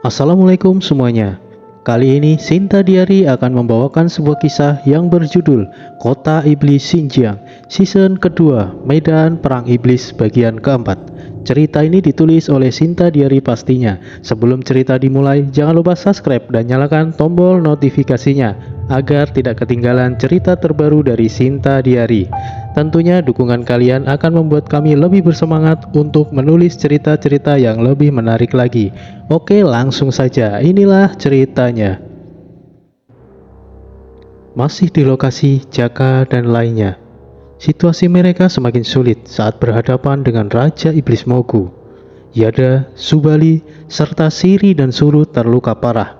Assalamualaikum semuanya. Kali ini Sinta Diary akan membawakan sebuah kisah yang berjudul Kota Iblis Xinjiang, season kedua, Medan Perang Iblis bagian keempat. Cerita ini ditulis oleh Sinta Diary pastinya. Sebelum cerita dimulai, jangan lupa subscribe dan nyalakan tombol notifikasinya agar tidak ketinggalan cerita terbaru dari Sinta Diary. Tentunya dukungan kalian akan membuat kami lebih bersemangat untuk menulis cerita-cerita yang lebih menarik lagi. Oke, langsung saja. Inilah ceritanya. Masih di lokasi Jaka dan lainnya. Situasi mereka semakin sulit saat berhadapan dengan Raja Iblis Mogu. Yada, Subali, serta Siri dan Suru terluka parah.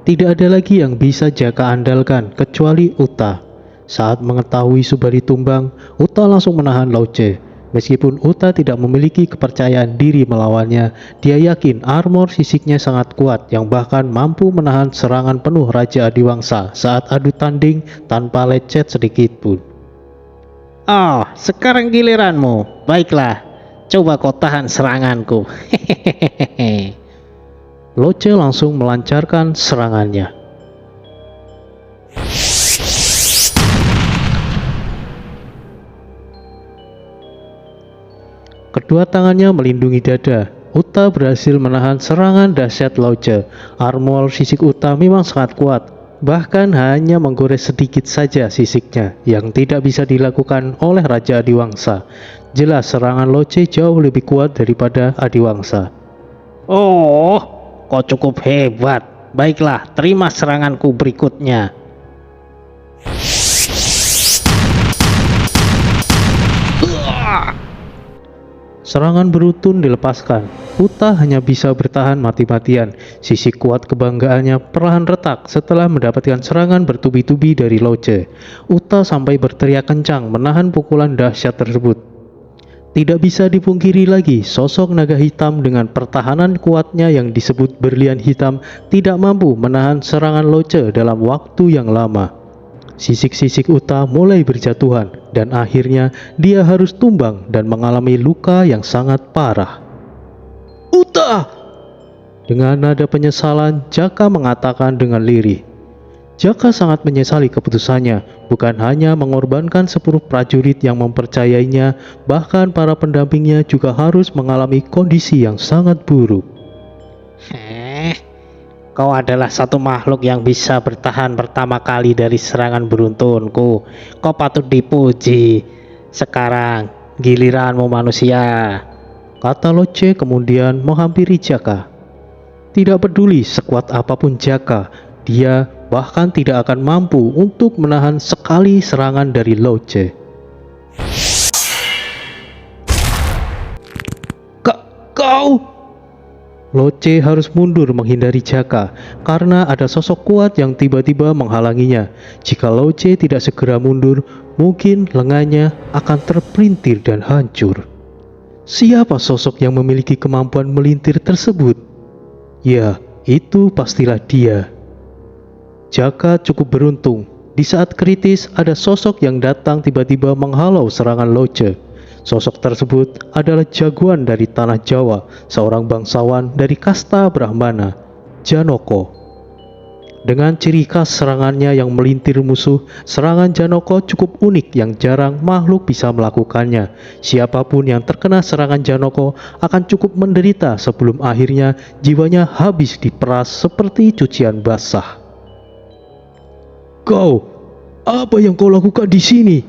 Tidak ada lagi yang bisa Jaka andalkan kecuali Uta. Saat mengetahui Subali tumbang, Uta langsung menahan Lauce. Meskipun Uta tidak memiliki kepercayaan diri melawannya, dia yakin armor fisiknya sangat kuat yang bahkan mampu menahan serangan penuh Raja Adiwangsa saat adu tanding tanpa lecet sedikit pun. Oh, sekarang giliranmu. Baiklah, coba kau tahan seranganku. Hehehe. Lauce langsung melancarkan serangannya. Kedua tangannya melindungi dada. Uta berhasil menahan serangan dahsyat Lauce. Armor fisik Uta memang sangat kuat, bahkan hanya menggores sedikit saja sisiknya yang tidak bisa dilakukan oleh Raja Adiwangsa. Jelas serangan Lauce jauh lebih kuat daripada Adiwangsa. Oh, kau cukup hebat. Baiklah, terima seranganku berikutnya. Serangan beruntun dilepaskan. Uta hanya bisa bertahan mati-matian. Sisi kuat kebanggaannya perlahan retak setelah mendapatkan serangan bertubi-tubi dari Lauce. Uta sampai berteriak kencang menahan pukulan dahsyat tersebut. Tidak bisa dipungkiri lagi, sosok naga hitam dengan pertahanan kuatnya yang disebut berlian hitam tidak mampu menahan serangan Lauce dalam waktu yang lama. Sisik-sisik Uta mulai berjatuhan dan akhirnya dia harus tumbang dan mengalami luka yang sangat parah. Uta! Dengan nada penyesalan, Jaka mengatakan dengan lirih. Jaka sangat menyesali keputusannya, bukan hanya mengorbankan 10 prajurit yang mempercayainya, bahkan para pendampingnya juga harus mengalami kondisi yang sangat buruk. Kau adalah satu makhluk yang bisa bertahan pertama kali dari serangan beruntunku. Kau patut dipuji. Sekarang giliranmu manusia, Kata Lauce kemudian menghampiri Jaka. Tidak peduli sekuat apapun Jaka, dia bahkan tidak akan mampu untuk menahan sekali serangan dari Lauce. Kau! Lauce harus mundur menghindari Jaka karena ada sosok kuat yang tiba-tiba menghalanginya. Jika Lauce tidak segera mundur, mungkin lengannya akan terpelintir dan hancur. Siapa sosok yang memiliki kemampuan melintir tersebut? Ya, itu pastilah dia. Jaka cukup beruntung. Di saat kritis, ada sosok yang datang tiba-tiba menghalau serangan Lauce. Sosok tersebut adalah jagoan dari tanah Jawa, seorang bangsawan dari kasta Brahmana, Janoko. Dengan ciri khas serangannya yang melintir musuh, serangan Janoko cukup unik yang jarang makhluk bisa melakukannya. Siapapun yang terkena serangan Janoko akan cukup menderita sebelum akhirnya jiwanya habis diperas seperti cucian basah. Kau, apa yang kau lakukan di sini?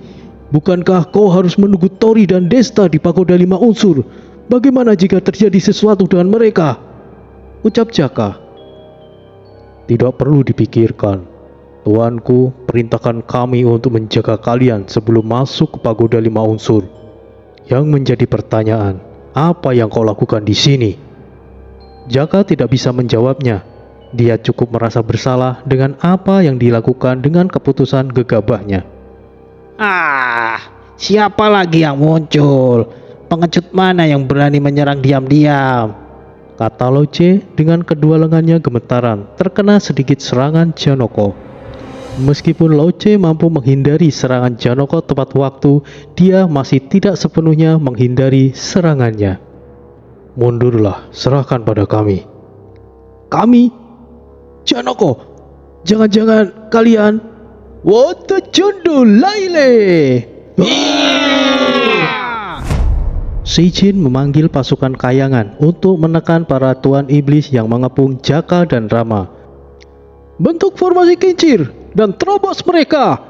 Bukankah kau harus menunggu Tori dan Desta di Pagoda 5 unsur? Bagaimana jika terjadi sesuatu dengan mereka? Ucap Jaka. Tidak perlu dipikirkan. Tuanku perintahkan kami untuk menjaga kalian sebelum masuk ke Pagoda 5 unsur. Yang menjadi pertanyaan, apa yang kau lakukan di sini? Jaka tidak bisa menjawabnya. Dia cukup merasa bersalah dengan apa yang dilakukan dengan keputusan gegabahnya. Siapa lagi yang muncul? Pengecut mana yang berani menyerang diam-diam? Kata Lauce dengan kedua lengannya gemetaran, terkena sedikit serangan Janoko. Meskipun Lauce mampu menghindari serangan Janoko tepat waktu, dia masih tidak sepenuhnya menghindari serangannya. Mundurlah, serahkan pada kami. Kami? Janoko, jangan-jangan kalian Wata Jondo Laile. Si Jin memanggil pasukan kayangan untuk menekan para tuan iblis yang mengepung Jaka dan Rama. Bentuk formasi kincir dan terobos mereka.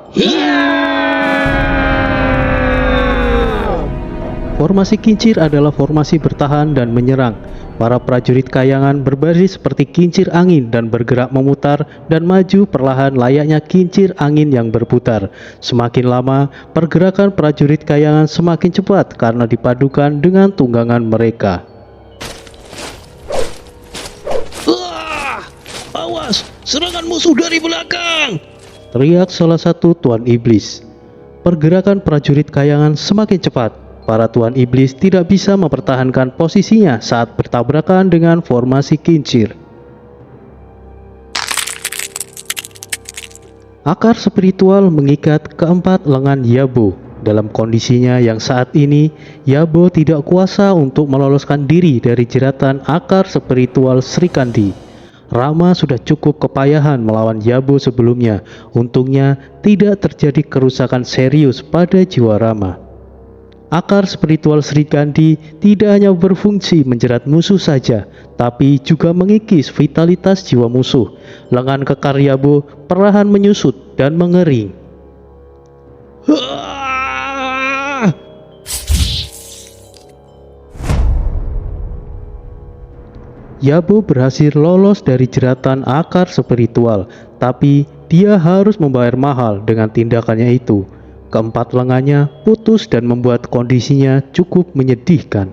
Formasi kincir adalah formasi bertahan dan menyerang. Para prajurit kayangan berbaris seperti kincir angin dan bergerak memutar dan maju perlahan layaknya kincir angin yang berputar. Semakin lama, pergerakan prajurit kayangan semakin cepat karena dipadukan dengan tunggangan mereka. Awas, serangan musuh dari belakang! Teriak salah satu tuan iblis. Pergerakan prajurit kayangan semakin cepat. Para tuan iblis tidak bisa mempertahankan posisinya saat bertabrakan dengan formasi kincir. Akar spiritual mengikat keempat lengan Yabo. Dalam kondisinya yang saat ini, Yabo tidak kuasa untuk meloloskan diri dari jeratan akar spiritual Sri Kandi. Rama sudah cukup kepayahan melawan Yabo sebelumnya. Untungnya tidak terjadi kerusakan serius pada jiwa Rama. Akar spiritual Sri Kandi tidak hanya berfungsi menjerat musuh saja, tapi juga mengikis vitalitas jiwa musuh. Lengan kekar Yabo perlahan menyusut dan mengering. Yabo berhasil lolos dari jeratan akar spiritual, tapi dia harus membayar mahal dengan tindakannya itu. Keempat lengannya putus dan membuat kondisinya cukup menyedihkan.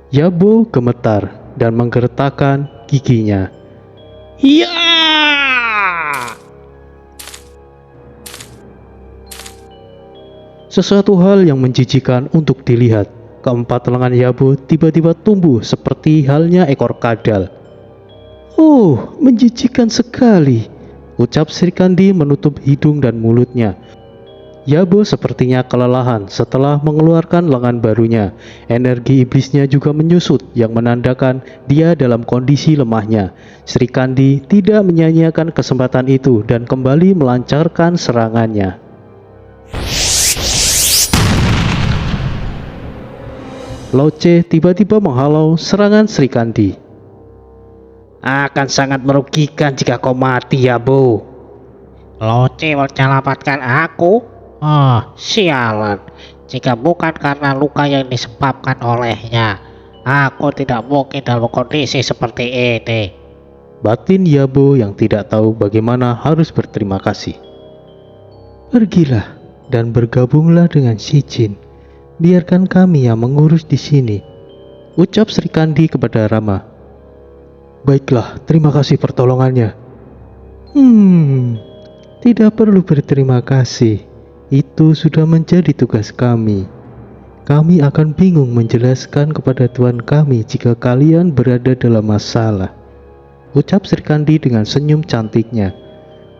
Yabo gemetar dan menggertakkan giginya. Ya! Sesuatu hal yang menjijikan untuk dilihat. Keempat lengan Yabo tiba-tiba tumbuh seperti halnya ekor kadal. Oh, menjijikan sekali, ucap Sri Kandi menutup hidung dan mulutnya. Yabo sepertinya kelelahan setelah mengeluarkan lengan barunya. Energi iblisnya juga menyusut yang menandakan dia dalam kondisi lemahnya. Sri Kandi tidak menyia-nyiakan kesempatan itu dan kembali melancarkan serangannya. Loce tiba-tiba menghalau serangan Sri Kandi. Akan sangat merugikan jika kau mati, Yabo. Loce menyelamatkan aku? Oh, sialan. Jika bukan karena luka yang disebabkan olehnya, aku tidak mungkin dalam kondisi seperti ini. Batin Yabo yang tidak tahu bagaimana harus berterima kasih. Pergilah dan bergabunglah dengan si Jin. Biarkan kami yang mengurus di sini, ucap Sri Kandi kepada Rama. Baiklah, terima kasih pertolongannya. Tidak perlu berterima kasih. Itu sudah menjadi tugas kami. Kami akan bingung menjelaskan kepada Tuan kami jika kalian berada dalam masalah, ucap Sri Kandi dengan senyum cantiknya.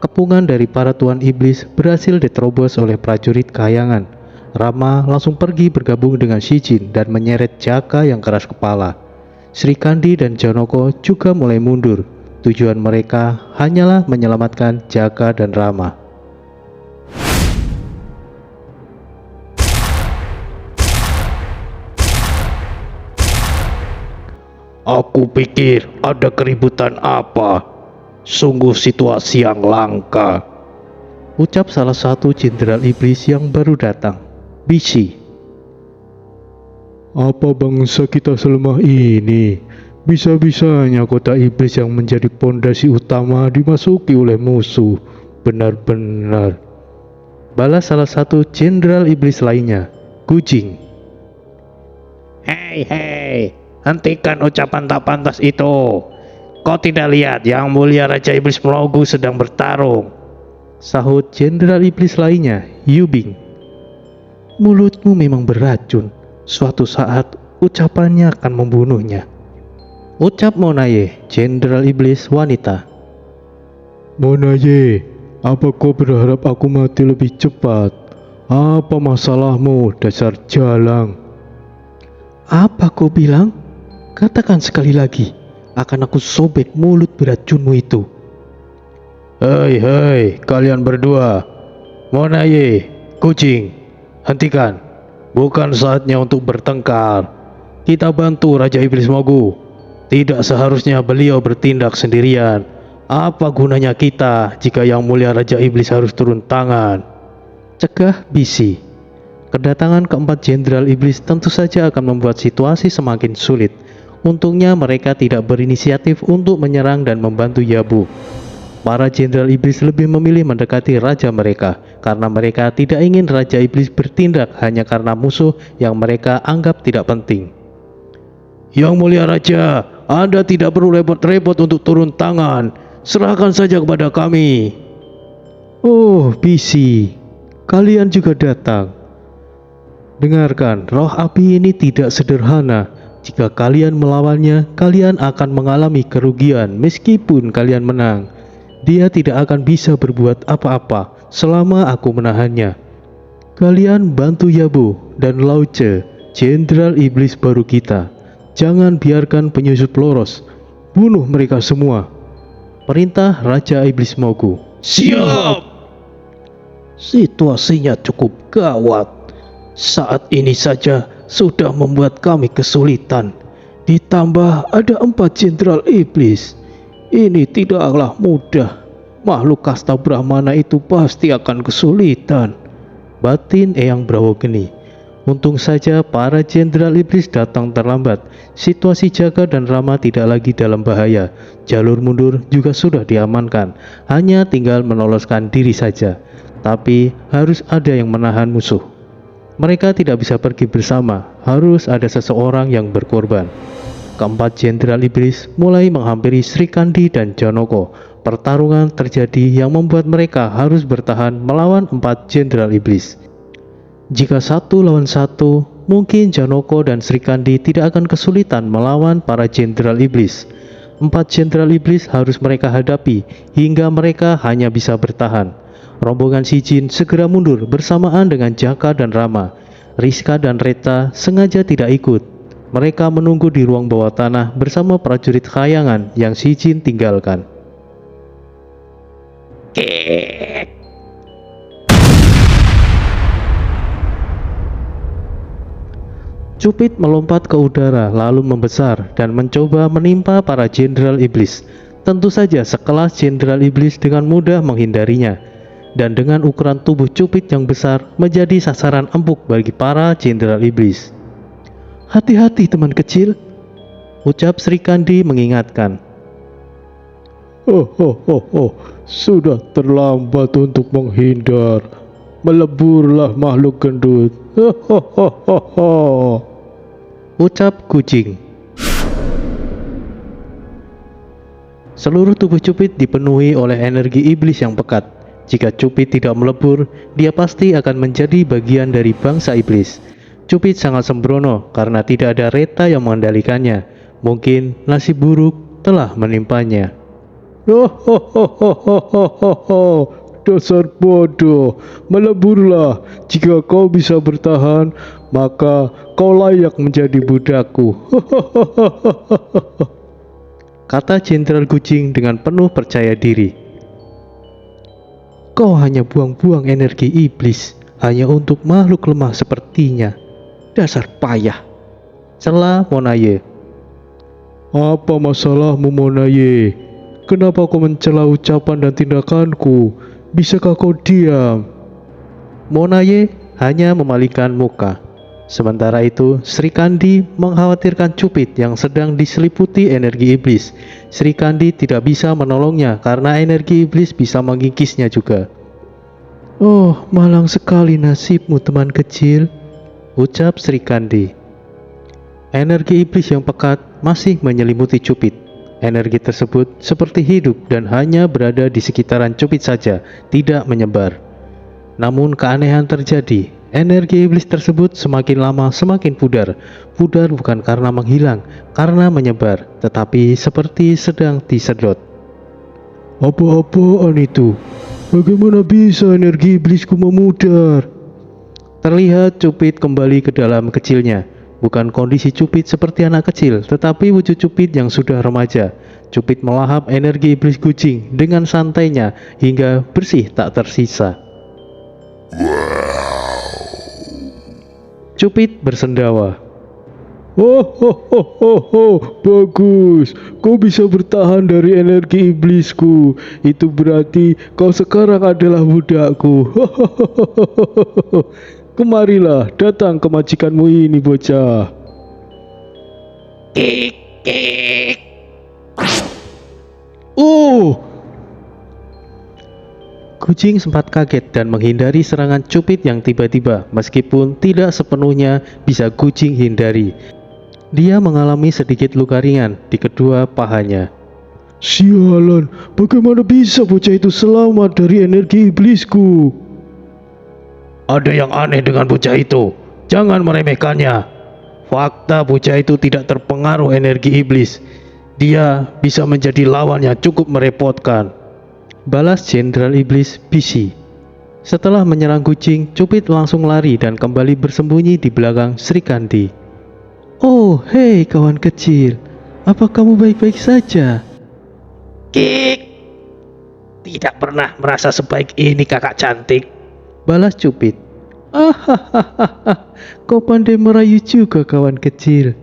Kepungan dari para tuan iblis berhasil diterobos oleh prajurit kayangan. Rama langsung pergi bergabung dengan si Jin dan menyeret Jaka yang keras kepala. Sri Kandi dan Janoko juga mulai mundur. Tujuan mereka hanyalah menyelamatkan Jaka dan Rama. Aku pikir ada keributan apa. Sungguh situasi yang langka, ucap salah satu jenderal iblis yang baru datang, Bishi. Apa bangsa kita selemah ini? Bisa-bisanya kota iblis yang menjadi pondasi utama dimasuki oleh musuh. Benar-benar, balas salah satu jenderal iblis lainnya, Gujing. Hei, hentikan ucapan tak pantas itu. Kau tidak lihat yang mulia Raja Iblis Melogu sedang bertarung, sahut jenderal iblis lainnya, Yubing. Mulutmu memang beracun. Suatu saat ucapannya akan membunuhnya, ucap Monaye, jenderal iblis wanita. Monaye, apa kau berharap aku mati lebih cepat? Apa masalahmu, dasar jalang? Apa kau bilang? Katakan sekali lagi. akan aku sobek mulut beracunmu itu. Hei, kalian berdua, Monaye, kucing, hentikan. Bukan saatnya untuk bertengkar. Kita bantu Raja Iblis Mogu. Tidak seharusnya beliau bertindak sendirian. Apa gunanya kita jika Yang Mulia Raja Iblis harus turun tangan? Cegah bisi. Kedatangan keempat Jenderal Iblis tentu saja akan membuat situasi semakin sulit. Untungnya mereka tidak berinisiatif untuk menyerang dan membantu Yabu. Para Jenderal Iblis lebih memilih mendekati raja mereka karena mereka tidak ingin Raja Iblis bertindak hanya karena musuh yang mereka anggap tidak penting. Yang Mulia Raja, Anda tidak perlu repot-repot untuk turun tangan. Serahkan saja kepada kami. Oh, bisi, kalian juga datang. Dengarkan, roh api ini tidak sederhana. Jika kalian melawannya, kalian akan mengalami kerugian meskipun kalian menang. Dia tidak akan bisa berbuat apa-apa selama aku menahannya. Kalian bantu Yabu dan Lauce, Jenderal Iblis baru kita. Jangan biarkan penyusup lolos. Bunuh mereka semua. Perintah Raja Iblis Mogu. Siap! Situasinya cukup gawat. Saat ini saja sudah membuat kami kesulitan. Ditambah ada 4 Jenderal Iblis. Ini tidaklah mudah. Makhluk kasta Brahmana itu pasti akan kesulitan. Batin Eyang Brawogeni. Untung saja para Jenderal Iblis datang terlambat. Situasi Jaka dan Rama tidak lagi dalam bahaya. Jalur mundur juga sudah diamankan. Hanya tinggal meloloskan diri saja. Tapi harus ada yang menahan musuh. Mereka tidak bisa pergi bersama. Harus ada seseorang yang berkorban. Keempat Jenderal Iblis mulai menghampiri Sri Kandi dan Janoko. Pertarungan terjadi yang membuat mereka harus bertahan melawan 4 Jenderal Iblis. Jika 1 lawan 1, mungkin Janoko dan Sri Kandi tidak akan kesulitan melawan para Jenderal Iblis. 4 Jenderal Iblis harus mereka hadapi hingga mereka hanya bisa bertahan. Rombongan Si Jin segera mundur bersamaan dengan Jaka dan Rama. Rizka dan Reta sengaja tidak ikut. Mereka menunggu di ruang bawah tanah bersama prajurit khayangan yang Si Jin tinggalkan. Cupid melompat ke udara lalu membesar dan mencoba menimpa para Jenderal Iblis. Tentu saja sekelas Jenderal Iblis dengan mudah menghindarinya. Dan dengan ukuran tubuh Cupid yang besar menjadi sasaran empuk bagi para Jenderal Iblis. Hati-hati teman kecil, ucap Sri Kandi mengingatkan. Sudah terlambat untuk menghindar. Meleburlah makhluk gendut. Ucap kucing. Seluruh tubuh Cupid dipenuhi oleh energi iblis yang pekat. Jika Cupid tidak melebur, dia pasti akan menjadi bagian dari bangsa iblis. Cupid sangat sembrono karena tidak ada Reta yang mengendalikannya. Mungkin nasib buruk telah menimpanya. Dasar bodoh, meleburlah. Jika kau bisa bertahan, maka kau layak menjadi budakku. Kata Jenderal Kucing dengan penuh percaya diri. Kau hanya buang-buang energi iblis hanya untuk makhluk lemah sepertinya. Dasar payah, cela Monaye. Apa masalahmu Monaye? Kenapa kau mencela ucapan dan tindakanku? Bisakah kau diam? Monaye hanya memalingkan muka. Sementara itu, Sri Kandi mengkhawatirkan Cupid yang sedang diseliputi energi iblis. Sri Kandi tidak bisa menolongnya karena energi iblis bisa mengikisnya juga. Oh, malang sekali nasibmu teman kecil, ucap Sri Kandi. Energi iblis yang pekat masih menyelimuti Cupid. Energi tersebut seperti hidup dan hanya berada di sekitaran Cupid saja, tidak menyebar. Namun keanehan terjadi. Energi iblis tersebut semakin lama semakin pudar. Pudar bukan karena menghilang, karena menyebar, tetapi seperti sedang disedot. Apa-apaan itu? Bagaimana bisa energi iblisku memudar? Terlihat Cupid kembali ke dalam kecilnya. Bukan kondisi Cupid seperti anak kecil, tetapi wujud Cupid yang sudah remaja. Cupid melahap energi iblis kucing dengan santainya hingga bersih tak tersisa. Cupid bersendawa. Oh, bagus. Kau bisa bertahan dari energi iblisku. Itu berarti kau sekarang adalah budakku. Kemarilah, datang ke majikanmu ini, bocah. Kik, kik. Kucing sempat kaget dan menghindari serangan Cupid yang tiba-tiba, meskipun tidak sepenuhnya bisa kucing hindari. Dia mengalami sedikit luka ringan di kedua pahanya. Sialan, bagaimana bisa bocah itu selamat dari energi iblisku? Ada yang aneh dengan bocah itu. Jangan meremehkannya. Fakta bocah itu tidak terpengaruh energi iblis. Dia bisa menjadi lawan yang cukup merepotkan, balas Jenderal Iblis Bisi. Setelah menyerang kucing, Cupid langsung lari dan kembali bersembunyi di belakang Sri Kandi. Oh, hei kawan kecil, apa kamu baik-baik saja? Kik. Tidak pernah merasa sebaik ini, kakak cantik, balas Cupid. Kau pandai merayu juga kawan kecil.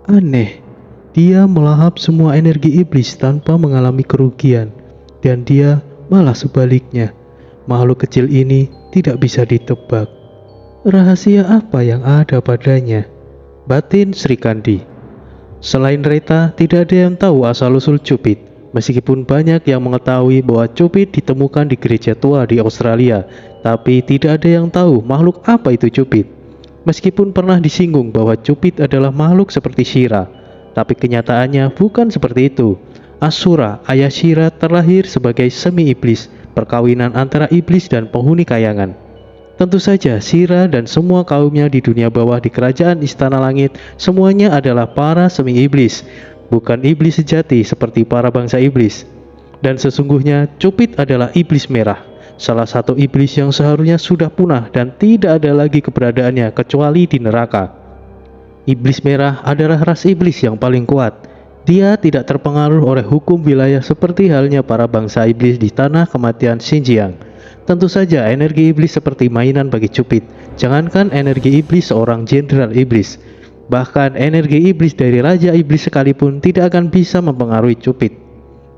Aneh. Dia melahap semua energi iblis tanpa mengalami kerugian, dan dia malah sebaliknya. Makhluk kecil ini tidak bisa ditebak. Rahasia apa yang ada padanya? Batin Sri Kandi. Selain Reta, tidak ada yang tahu asal-usul Cupid. Meskipun banyak yang mengetahui bahwa Cupid ditemukan di gereja tua di Australia, tapi tidak ada yang tahu makhluk apa itu Cupid. Meskipun pernah disinggung bahwa Cupid adalah makhluk seperti Shira, tapi kenyataannya bukan seperti itu. Asura, ayah Shira, terlahir sebagai semi-iblis, perkawinan antara iblis dan penghuni kayangan. Tentu saja Shira dan semua kaumnya di dunia bawah di kerajaan Istana Langit semuanya adalah para semi-iblis, bukan iblis sejati seperti para bangsa iblis. Dan sesungguhnya Cupid adalah iblis merah, salah satu iblis yang seharusnya sudah punah dan tidak ada lagi keberadaannya kecuali di neraka. Iblis merah adalah ras iblis yang paling kuat. Dia tidak terpengaruh oleh hukum wilayah seperti halnya para bangsa iblis di tanah kematian Xinjiang. Tentu saja energi iblis seperti mainan bagi Cupid. Jangankan energi iblis seorang jenderal iblis, bahkan energi iblis dari raja iblis sekalipun tidak akan bisa mempengaruhi Cupid.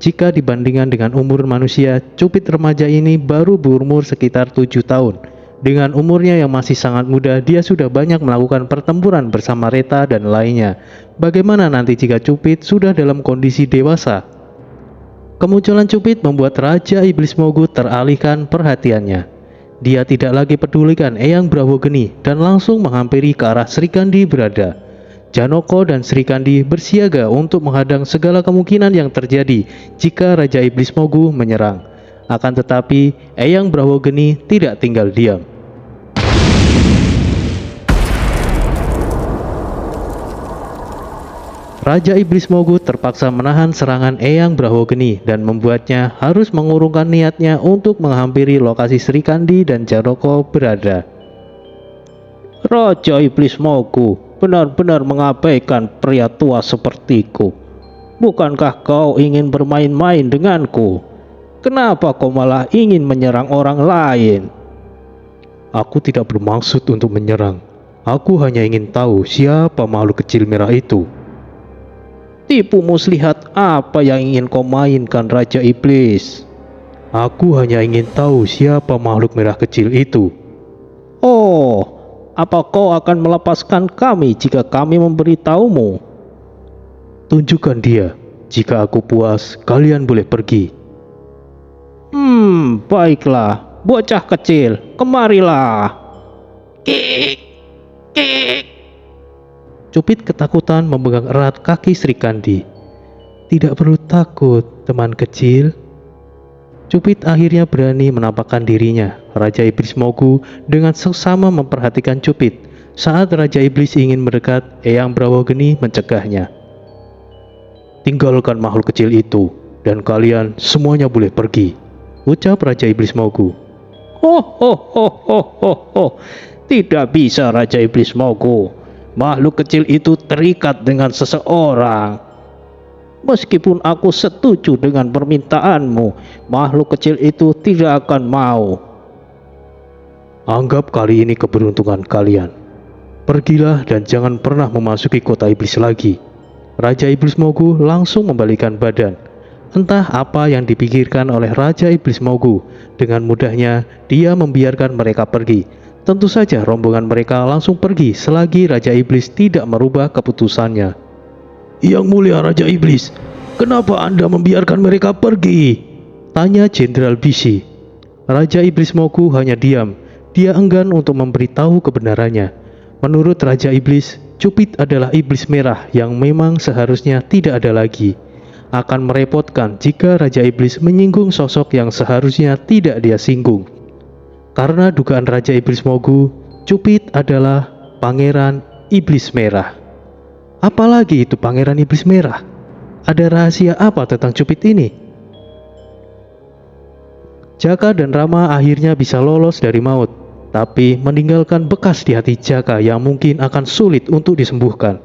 Jika dibandingkan dengan umur manusia, Cupid remaja ini baru berumur sekitar 7 tahun. Dengan umurnya yang masih sangat muda, dia sudah banyak melakukan pertempuran bersama Reta dan lainnya. Bagaimana nanti jika Cupid sudah dalam kondisi dewasa? Kemunculan Cupid membuat Raja Iblis Mogu teralihkan perhatiannya. Dia tidak lagi pedulikan Eyang Brahwogeni dan langsung menghampiri ke arah Sri Kandi berada. Janoko dan Sri Kandi bersiaga untuk menghadang segala kemungkinan yang terjadi jika Raja Iblis Mogu menyerang. Akan tetapi, Eyang Brahwogeni tidak tinggal diam. Raja Iblis Mogu terpaksa menahan serangan Eyang Brahwogeni dan membuatnya harus mengurungkan niatnya untuk menghampiri lokasi Sri Kandi dan Janoko berada. Raja Iblis Mogu benar-benar mengabaikan pria tua sepertiku. Bukankah kau ingin bermain-main denganku? Kenapa kau malah ingin menyerang orang lain? Aku tidak bermaksud untuk menyerang. Aku hanya ingin tahu siapa makhluk kecil merah itu. Tipu muslihat apa yang ingin kau mainkan, Raja Iblis? Aku hanya ingin tahu siapa makhluk merah kecil itu. Oh, apa kau akan melepaskan kami jika kami memberitahumu? Tunjukkan dia. Jika aku puas, kalian boleh pergi. Baiklah, bocah kecil, kemarilah. Kik, kik. Cupid ketakutan memegang erat kaki Sri Kandi. Tidak perlu takut, teman kecil. Cupid akhirnya berani menampakkan dirinya. Raja Iblis Mogu dengan seksama memperhatikan Cupid. Saat Raja Iblis ingin mendekat, Eyang Brahwogeni mencegahnya. Tinggalkan makhluk kecil itu, dan kalian semuanya boleh pergi, ucap Raja Iblis Mogu. Ho. Tidak bisa, Raja Iblis Mogu. Makhluk kecil itu terikat dengan seseorang. Meskipun aku setuju dengan permintaanmu, makhluk kecil itu tidak akan mau. Anggap kali ini keberuntungan kalian. Pergilah dan jangan pernah memasuki kota iblis lagi. Raja Iblis Mogu langsung membalikan badan. Entah apa yang dipikirkan oleh Raja Iblis Mogu. Dengan mudahnya dia membiarkan mereka pergi. Tentu saja rombongan mereka langsung pergi selagi Raja Iblis tidak merubah keputusannya. Yang mulia Raja Iblis, kenapa Anda membiarkan mereka pergi? Tanya Jenderal Bisi. Raja Iblis Mogu hanya diam. Dia enggan untuk memberitahu kebenarannya. Menurut Raja Iblis, Cupid adalah iblis merah yang memang seharusnya tidak ada lagi. Akan merepotkan jika Raja Iblis menyinggung sosok yang seharusnya tidak dia singgung. Karena dugaan Raja Iblis Mogu, Cupid adalah Pangeran Iblis Merah. Apalagi itu Pangeran Iblis Merah? Ada rahasia apa tentang Cupid ini? Jaka dan Rama akhirnya bisa lolos dari maut, tapi meninggalkan bekas di hati Jaka yang mungkin akan sulit untuk disembuhkan.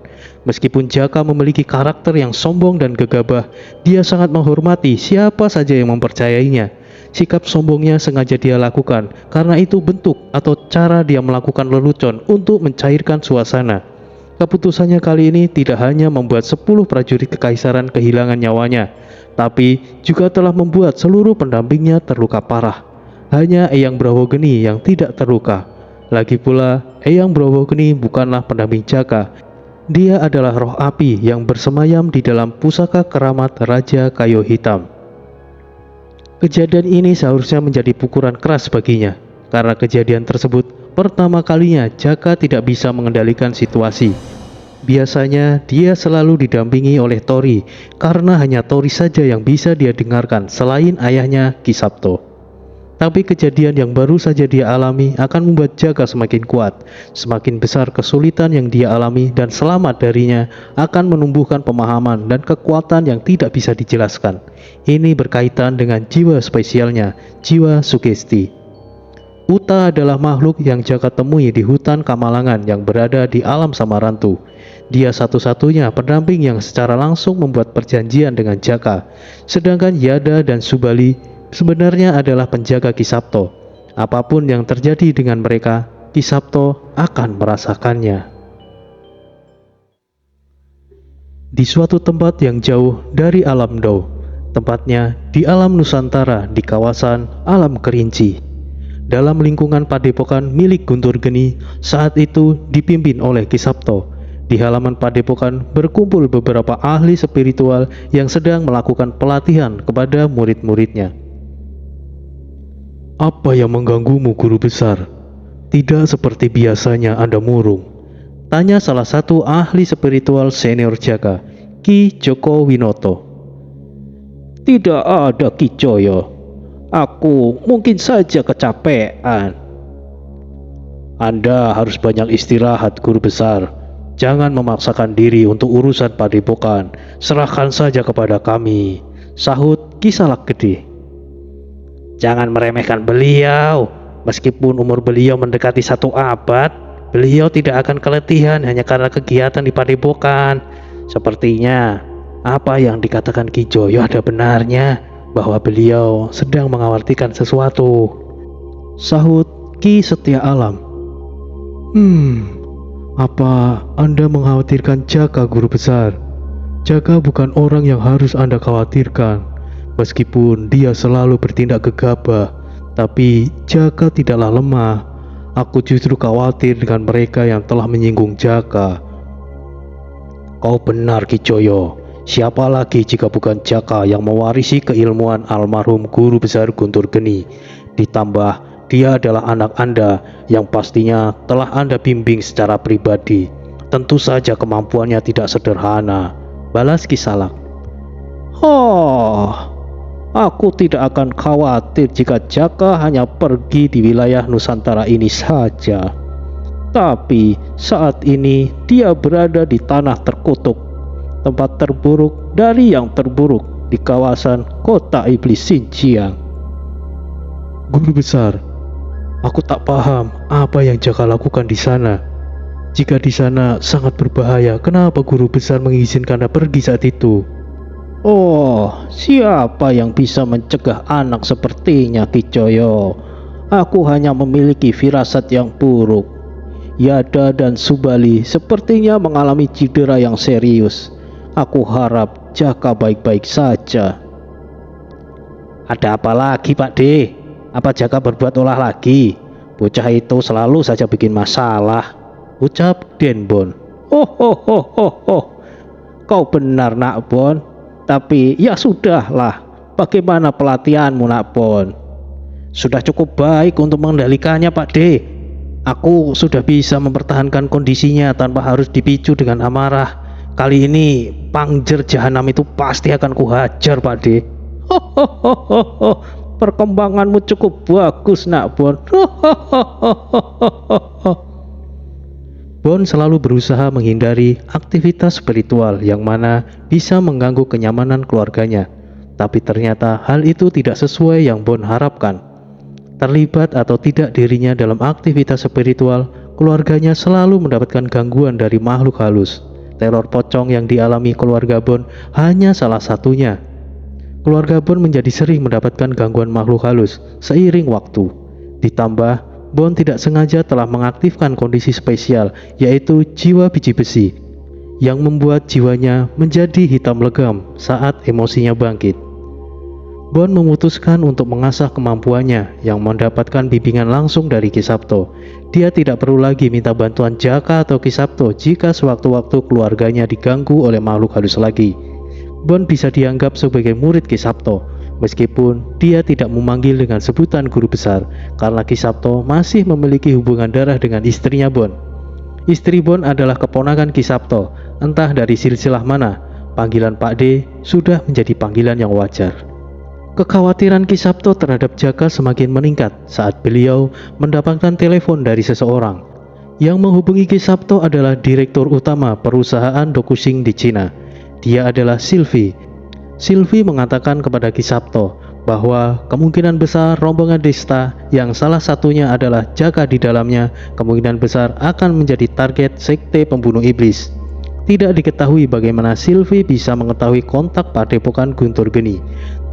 Meskipun Jaka memiliki karakter yang sombong dan gegabah, dia sangat menghormati siapa saja yang mempercayainya. Sikap sombongnya sengaja dia lakukan karena itu bentuk atau cara dia melakukan lelucon untuk mencairkan suasana. Keputusannya kali ini tidak hanya membuat 10 prajurit kekaisaran kehilangan nyawanya, tapi juga telah membuat seluruh pendampingnya terluka parah. Hanya Eyang Brahwogeni yang tidak terluka. Lagi pula, Eyang Brahwogeni bukanlah pendamping Jaka. Dia adalah roh api yang bersemayam di dalam pusaka keramat Raja Kayu Hitam. Kejadian ini seharusnya menjadi pukulan keras baginya. Karena kejadian tersebut, pertama kalinya Jaka tidak bisa mengendalikan situasi. Biasanya dia selalu didampingi oleh Tori, karena hanya Tori saja yang bisa dia dengarkan selain ayahnya Ki Sabto. Tapi kejadian yang baru saja dia alami akan membuat Jaka semakin kuat. Semakin besar kesulitan yang dia alami dan selamat darinya akan menumbuhkan pemahaman dan kekuatan yang tidak bisa dijelaskan. Ini berkaitan dengan jiwa spesialnya, jiwa sugesti. Uta adalah makhluk yang Jaka temui di hutan Kamalangan yang berada di alam Samarantu. Dia satu-satunya pendamping yang secara langsung membuat perjanjian dengan Jaka. Sedangkan Yada dan Subali sebenarnya adalah penjaga Ki Sabto. Apapun yang terjadi dengan mereka, Ki Sabto akan merasakannya. Di suatu tempat yang jauh dari alam Dao, tepatnya di alam Nusantara di kawasan alam Kerinci. Dalam lingkungan padepokan milik Guntur Geni saat itu dipimpin oleh Ki Sabto. Di halaman padepokan berkumpul beberapa ahli spiritual yang sedang melakukan pelatihan kepada murid-muridnya. Apa yang mengganggumu, Guru Besar? Tidak seperti biasanya Anda murung, tanya salah satu ahli spiritual senior Jaka, Ki Joko Winoto. Tidak ada, Ki Joyo. Aku mungkin saja kecapean. Anda harus banyak istirahat, Guru Besar. Jangan memaksakan diri untuk urusan padepokan. Serahkan saja kepada kami, sahut Ki Salak Gede. Jangan meremehkan beliau. Meskipun umur beliau mendekati 1 abad, beliau tidak akan keletihan hanya karena kegiatan di padepokan. Sepertinya apa yang dikatakan Ki Joyo ada benarnya, bahwa beliau sedang mengkhawatirkan sesuatu, sahut Ki Setia Alam. Apa Anda mengkhawatirkan Jaka, Guru Besar? Jaka bukan orang yang harus Anda khawatirkan. Meskipun dia selalu bertindak gegabah, tapi Jaka tidaklah lemah. Aku justru khawatir dengan mereka yang telah menyinggung Jaka. Kau benar, Ki Joyo. Siapa lagi jika bukan Jaka yang mewarisi keilmuan almarhum Guru Besar Guntur Geni. Ditambah dia adalah anak Anda yang pastinya telah Anda bimbing secara pribadi. Tentu saja kemampuannya tidak sederhana, balas Ki Salak. Aku tidak akan khawatir jika Jaka hanya pergi di wilayah Nusantara ini saja. Tapi saat ini dia berada di tanah terkutuk, tempat terburuk dari yang terburuk di kawasan kota iblis Xinjiang. Guru Besar, Aku tak paham apa yang Jaka lakukan di sana. Jika di sana sangat berbahaya, kenapa guru besar mengizinkannya pergi saat itu? Oh, siapa yang bisa mencegah anak sepertinya, Kicoyo? Aku hanya memiliki firasat yang buruk. Yada dan Subali sepertinya mengalami cedera yang serius. Aku harap Jaka baik-baik saja. Ada apa lagi, Pak D? Apa Jaka berbuat ulah lagi? Bocah itu selalu saja bikin masalah, ucap Denbon. Kau benar, Nak Bon. Tapi ya sudahlah. Bagaimana pelatihanmu, Nak Bon? Sudah cukup baik untuk mengendalikannya, Pak D. Aku sudah bisa mempertahankan kondisinya tanpa harus dipicu dengan amarah. Kali ini Pangjer Jahanam itu pasti akan kuhajar, Pak D. Perkembanganmu cukup bagus, Nak Bon. Bon selalu berusaha menghindari aktivitas spiritual yang mana bisa mengganggu kenyamanan keluarganya. Tapi ternyata hal itu tidak sesuai yang Bon harapkan. Terlibat atau tidak dirinya dalam aktivitas spiritual, keluarganya selalu mendapatkan gangguan dari makhluk halus. Teror pocong yang dialami keluarga Bon hanya salah satunya. Keluarga Bon menjadi sering mendapatkan gangguan makhluk halus seiring waktu. Ditambah, Bon tidak sengaja telah mengaktifkan kondisi spesial, yaitu jiwa biji besi, yang membuat jiwanya menjadi hitam legam saat emosinya bangkit. Bon memutuskan untuk mengasah kemampuannya yang mendapatkan bimbingan langsung dari Ki Sabto. Dia tidak perlu lagi minta bantuan Jaka atau Ki Sabto jika sewaktu-waktu keluarganya diganggu oleh makhluk halus lagi. Bon bisa dianggap sebagai murid Ki Sabto, meskipun dia tidak memanggil dengan sebutan guru besar, karena Ki Sabto masih memiliki hubungan darah dengan istrinya Bon. Istri Bon adalah keponakan Ki Sabto, entah dari silsilah mana, panggilan Pak D sudah menjadi panggilan yang wajar. Kekhawatiran Ki Sabto terhadap Jaka semakin meningkat saat beliau mendapatkan telepon dari seseorang. Yang menghubungi Ki Sabto adalah direktur utama perusahaan Dokushing di Cina. Dia adalah Sylvie. Sylvie mengatakan kepada Ki Sabto bahwa kemungkinan besar rombongan Desta yang salah satunya adalah Jaka di dalamnya kemungkinan besar akan menjadi target sekte pembunuh iblis. Tidak diketahui bagaimana Sylvie bisa mengetahui kontak Padepokan Guntur Geni,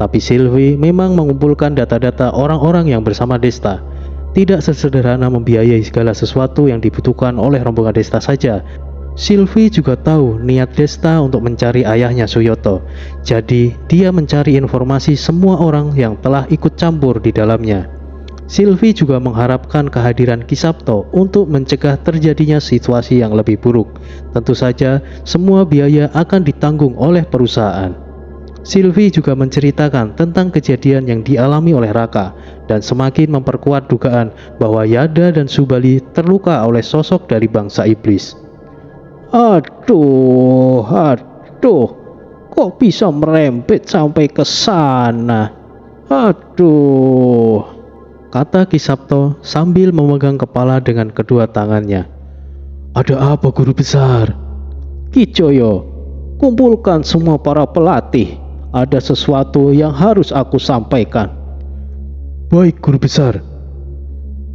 tapi Sylvie memang mengumpulkan data-data orang-orang yang bersama Desta. Tidak sesederhana membiayai segala sesuatu yang dibutuhkan oleh rombongan Desta saja. Sylvie juga tahu niat Desta untuk mencari ayahnya Suyoto. Jadi dia mencari informasi semua orang yang telah ikut campur di dalamnya. Sylvie juga mengharapkan kehadiran Ki Sabto untuk mencegah terjadinya situasi yang lebih buruk. Tentu saja semua biaya akan ditanggung oleh perusahaan. Sylvie juga menceritakan tentang kejadian yang dialami oleh Raka dan semakin memperkuat dugaan bahwa Yada dan Subali terluka oleh sosok dari bangsa iblis. Aduh, kok bisa merembet sampai ke sana? Aduh, kata Ki Sabto sambil memegang kepala dengan kedua tangannya. Ada apa, guru besar? Kicoyo, kumpulkan semua para pelatih. Ada sesuatu yang harus aku sampaikan. Baik, guru besar.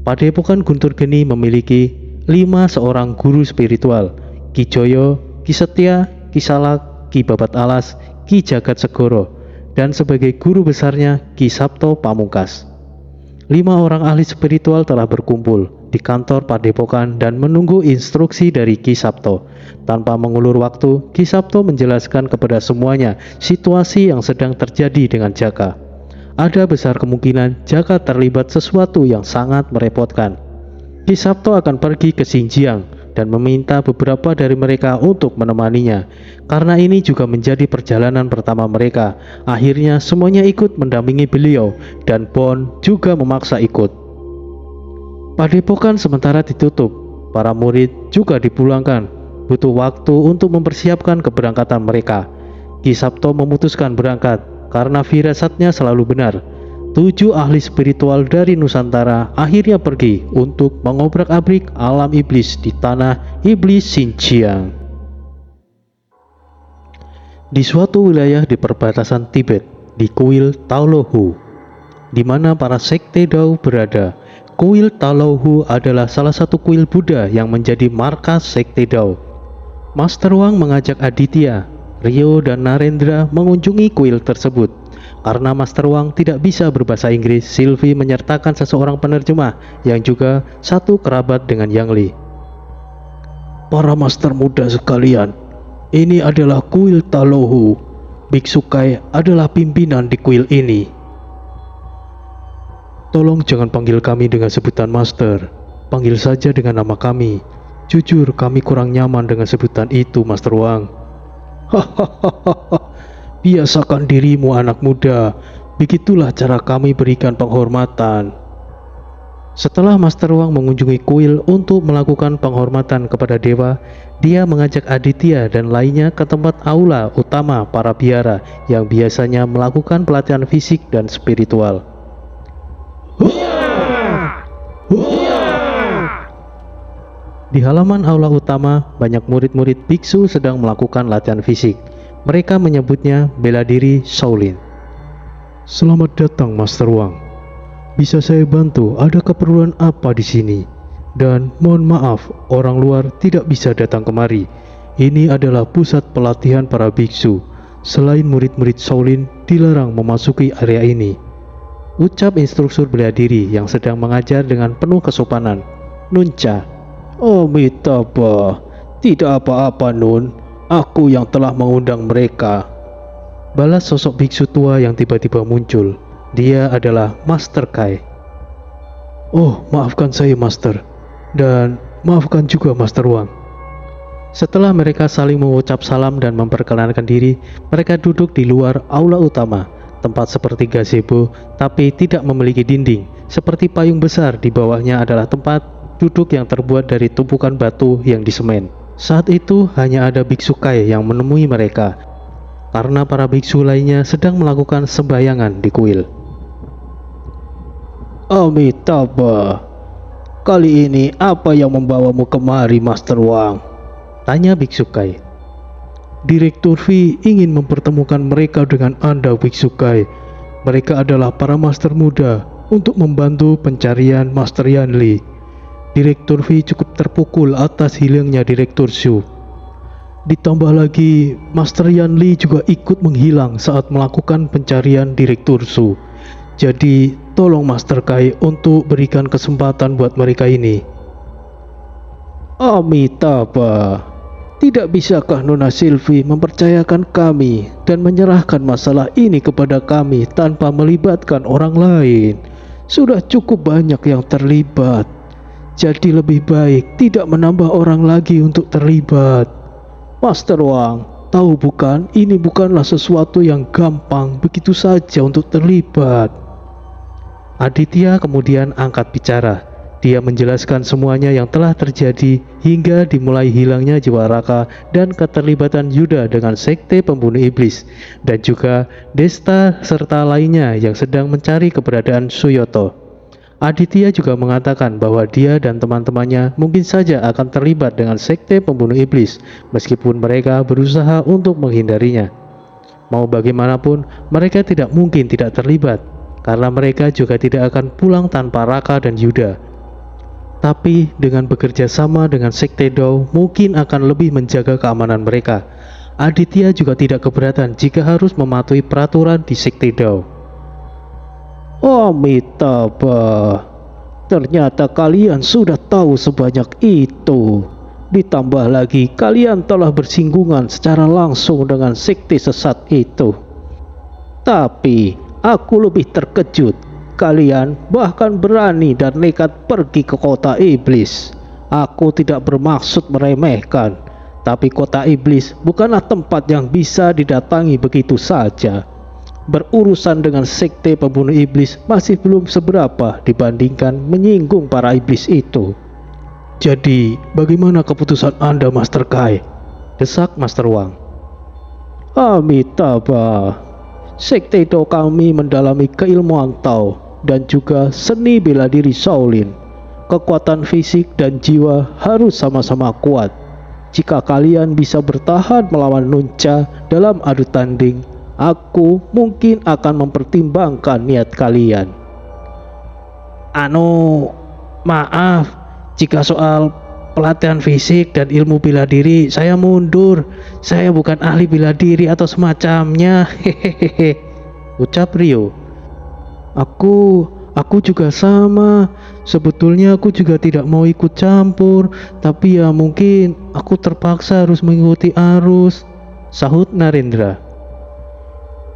Padepokan Guntur Geni memiliki 5 seorang guru spiritual: Ki Joyo, Ki Setia, Ki Salak, Ki Babat Alas, Ki Jagat Segoro, dan sebagai guru besarnya Ki Sabto Pamungkas. 5 orang ahli spiritual telah berkumpul di kantor Padepokan dan menunggu instruksi dari Ki Sabto. Tanpa mengulur waktu, Ki Sabto menjelaskan kepada semuanya situasi yang sedang terjadi dengan Jaka. Ada besar kemungkinan Jaka terlibat sesuatu yang sangat merepotkan. Ki Sabto akan pergi ke Xinjiang dan meminta beberapa dari mereka untuk menemaninya. Karena ini juga menjadi perjalanan pertama mereka, akhirnya semuanya ikut mendampingi beliau dan Bon juga memaksa ikut. Padepokan sementara ditutup, para murid juga dipulangkan. Butuh waktu untuk mempersiapkan keberangkatan mereka. Ki Sabto memutuskan berangkat karena firasatnya selalu benar. 7 ahli spiritual dari Nusantara akhirnya pergi untuk mengobrak-abrik alam iblis di tanah iblis Xinjiang. Di suatu wilayah di perbatasan Tibet, di kuil Taolahu, di mana para sekte Dao berada, Kuil Talouhu adalah salah satu kuil Buddha yang menjadi markas Sekte Dao. Master Wang mengajak Aditya, Rio, dan Narendra mengunjungi kuil tersebut. Karena Master Wang tidak bisa berbahasa Inggris, Sylvie menyertakan seseorang penerjemah yang juga satu kerabat dengan Yang Li. Para master muda sekalian, ini adalah kuil Talouhu. Biksu Kai adalah pimpinan di kuil ini. Tolong jangan panggil kami dengan sebutan master. Panggil saja dengan nama kami. Jujur, kami kurang nyaman dengan sebutan itu, Master Wang. Hahaha. Biasakan dirimu, anak muda. Begitulah cara kami berikan penghormatan. Setelah Master Wang mengunjungi kuil untuk melakukan penghormatan kepada dewa, dia mengajak Aditya dan lainnya ke tempat aula utama para biara yang biasanya melakukan pelatihan fisik dan spiritual. Di halaman aula utama, banyak murid-murid biksu sedang melakukan latihan fisik. Mereka menyebutnya bela diri Shaolin. Selamat datang, Master Wang. Bisa saya bantu? Ada keperluan apa di sini? Dan mohon maaf, orang luar tidak bisa datang kemari. Ini adalah pusat pelatihan para biksu. Selain murid-murid Shaolin dilarang memasuki area ini. Ucap instruktur bela diri yang sedang mengajar dengan penuh kesopanan. Nunca. Amitabha, tidak apa-apa Nun. Aku yang telah mengundang mereka. Balas sosok biksu tua yang tiba-tiba muncul. Dia adalah Master Kai. Oh, maafkan saya, Master. Dan maafkan juga Master Wang. Setelah mereka saling mengucap salam dan memperkenalkan diri, mereka duduk di luar aula utama, tempat seperti gazebo, tapi tidak memiliki dinding. Seperti payung besar, di bawahnya adalah tempat duduk yang terbuat dari tumpukan batu yang disemen. Saat itu hanya ada biksu Kai yang menemui mereka, karena para biksu lainnya sedang melakukan sembahyangan di kuil. Amitabha, kali ini apa yang membawamu kemari, Master Wang? Tanya biksu Kai. Direktur V ingin mempertemukan mereka dengan Anda, biksu Kai. Mereka adalah para master muda untuk membantu pencarian Master Yan Li. Direktur V cukup terpukul atas hilangnya Direktur Shu. Ditambah lagi, Master Yan Li juga ikut menghilang saat melakukan pencarian Direktur Shu. Jadi, tolong Master Kai untuk berikan kesempatan buat mereka ini. Amitabha, tidak bisakah Nona Sylvie mempercayakan kami dan menyerahkan masalah ini kepada kami tanpa melibatkan orang lain? Sudah cukup banyak yang terlibat. Jadi lebih baik tidak menambah orang lagi untuk terlibat. Master Wang, tahu bukan, ini bukanlah sesuatu yang gampang begitu saja untuk terlibat. Aditya kemudian angkat bicara. Dia menjelaskan semuanya yang telah terjadi hingga dimulai hilangnya jiwa Raka dan keterlibatan Yuda dengan sekte pembunuh iblis, dan juga Desta serta lainnya yang sedang mencari keberadaan Suyoto. Aditya juga mengatakan bahwa dia dan teman-temannya mungkin saja akan terlibat dengan sekte pembunuh iblis meskipun mereka berusaha untuk menghindarinya. Mau bagaimanapun, mereka tidak mungkin tidak terlibat karena mereka juga tidak akan pulang tanpa Raka dan Yuda. Tapi dengan bekerja sama dengan sekte Dao mungkin akan lebih menjaga keamanan mereka. Aditya juga tidak keberatan jika harus mematuhi peraturan di sekte Dao. Amitabha, ternyata kalian sudah tahu sebanyak itu. Ditambah lagi kalian telah bersinggungan secara langsung dengan sekte sesat itu. Tapi aku lebih terkejut. Kalian bahkan berani dan nekat pergi ke kota iblis. Aku tidak bermaksud meremehkan, tapi kota iblis bukanlah tempat yang bisa didatangi begitu saja. Berurusan dengan sekte pembunuh iblis masih belum seberapa dibandingkan menyinggung para iblis itu. Jadi, bagaimana keputusan Anda, Master Kai? Desak Master Wang. Amitabha, sekte Dao kami mendalami keilmuan Tao dan juga seni bela diri Shaolin. Kekuatan fisik dan jiwa harus sama-sama kuat. Jika kalian bisa bertahan melawan Nunca dalam adu tanding, aku mungkin akan mempertimbangkan niat kalian. Maaf, jika soal pelatihan fisik dan ilmu bela diri saya mundur. Saya bukan ahli bela diri atau semacamnya. Hehehe, ucap Rio. Aku juga sama. Sebetulnya aku juga tidak mau ikut campur, tapi ya mungkin aku terpaksa harus mengikuti arus, Sahut Narendra.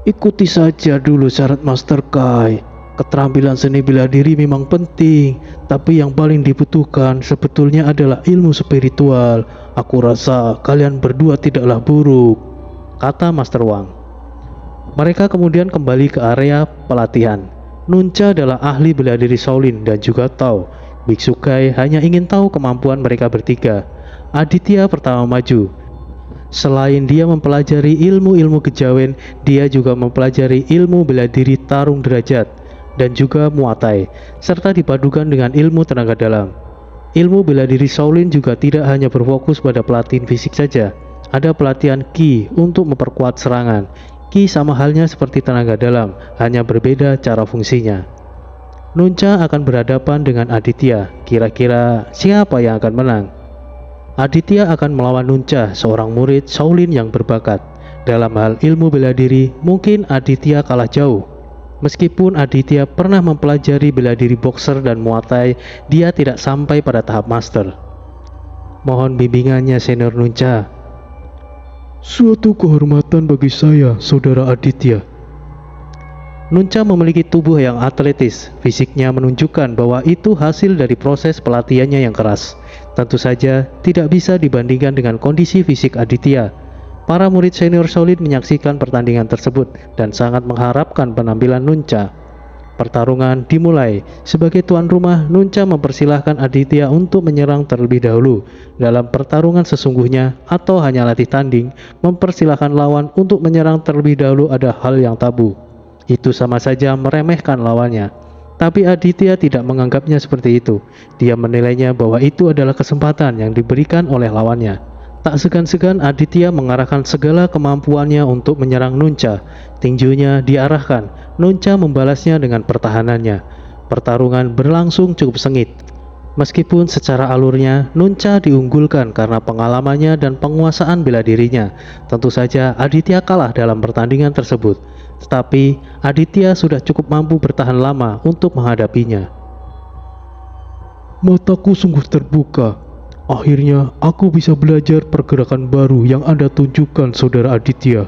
Ikuti saja dulu syarat Master Kai. Keterampilan seni bela diri memang penting, tapi yang paling dibutuhkan sebetulnya adalah ilmu spiritual. Aku rasa kalian berdua tidaklah buruk, kata Master Wang. Mereka kemudian kembali ke area pelatihan. Nunca adalah ahli bela diri Shaolin dan juga Tao. Biksu Kai hanya ingin tahu kemampuan mereka bertiga. Aditya pertama maju. Selain dia mempelajari ilmu-ilmu kejawen, dia juga mempelajari ilmu bela diri tarung derajat dan juga Muay Thai, serta dipadukan dengan ilmu tenaga dalam. Ilmu bela diri Shaolin juga tidak hanya berfokus pada pelatihan fisik saja. Ada pelatihan Ki untuk memperkuat serangan. Ki sama halnya seperti tenaga dalam, hanya berbeda cara fungsinya. Nunca akan berhadapan dengan Aditya. Kira-kira siapa yang akan menang? Aditya akan melawan Nunca, seorang murid Shaolin yang berbakat. Dalam hal ilmu bela diri, mungkin Aditya kalah jauh. Meskipun Aditya pernah mempelajari bela diri boxer dan Muay Thai, dia tidak sampai pada tahap master. Mohon bimbingannya senior Nunca. Suatu kehormatan bagi saya, Saudara Aditya. Nunca memiliki tubuh yang atletis. Fisiknya menunjukkan bahwa itu hasil dari proses pelatihannya yang keras. Tentu saja tidak bisa dibandingkan dengan kondisi fisik Aditya. Para murid senior Shaolin menyaksikan pertandingan tersebut dan sangat mengharapkan penampilan Nunca. Pertarungan dimulai. Sebagai tuan rumah, Nunca mempersilahkan Aditya untuk menyerang terlebih dahulu. Dalam pertarungan sesungguhnya atau hanya latih tanding, mempersilahkan lawan untuk menyerang terlebih dahulu ada hal yang tabu. Itu sama saja meremehkan lawannya. Tapi Aditya tidak menganggapnya seperti itu. Dia menilainya bahwa itu adalah kesempatan yang diberikan oleh lawannya. Tak segan-segan Aditya mengarahkan segala kemampuannya untuk menyerang Nunca. Tinjunya diarahkan. Nunca membalasnya dengan pertahanannya. Pertarungan berlangsung cukup sengit. Meskipun secara alurnya Nunca diunggulkan karena pengalamannya dan penguasaan bela dirinya, tentu saja Aditya kalah dalam pertandingan tersebut. Tetapi Aditya sudah cukup mampu bertahan lama untuk menghadapinya. Mataku sungguh terbuka. Akhirnya aku bisa belajar pergerakan baru yang Anda tunjukkan, Saudara Aditya.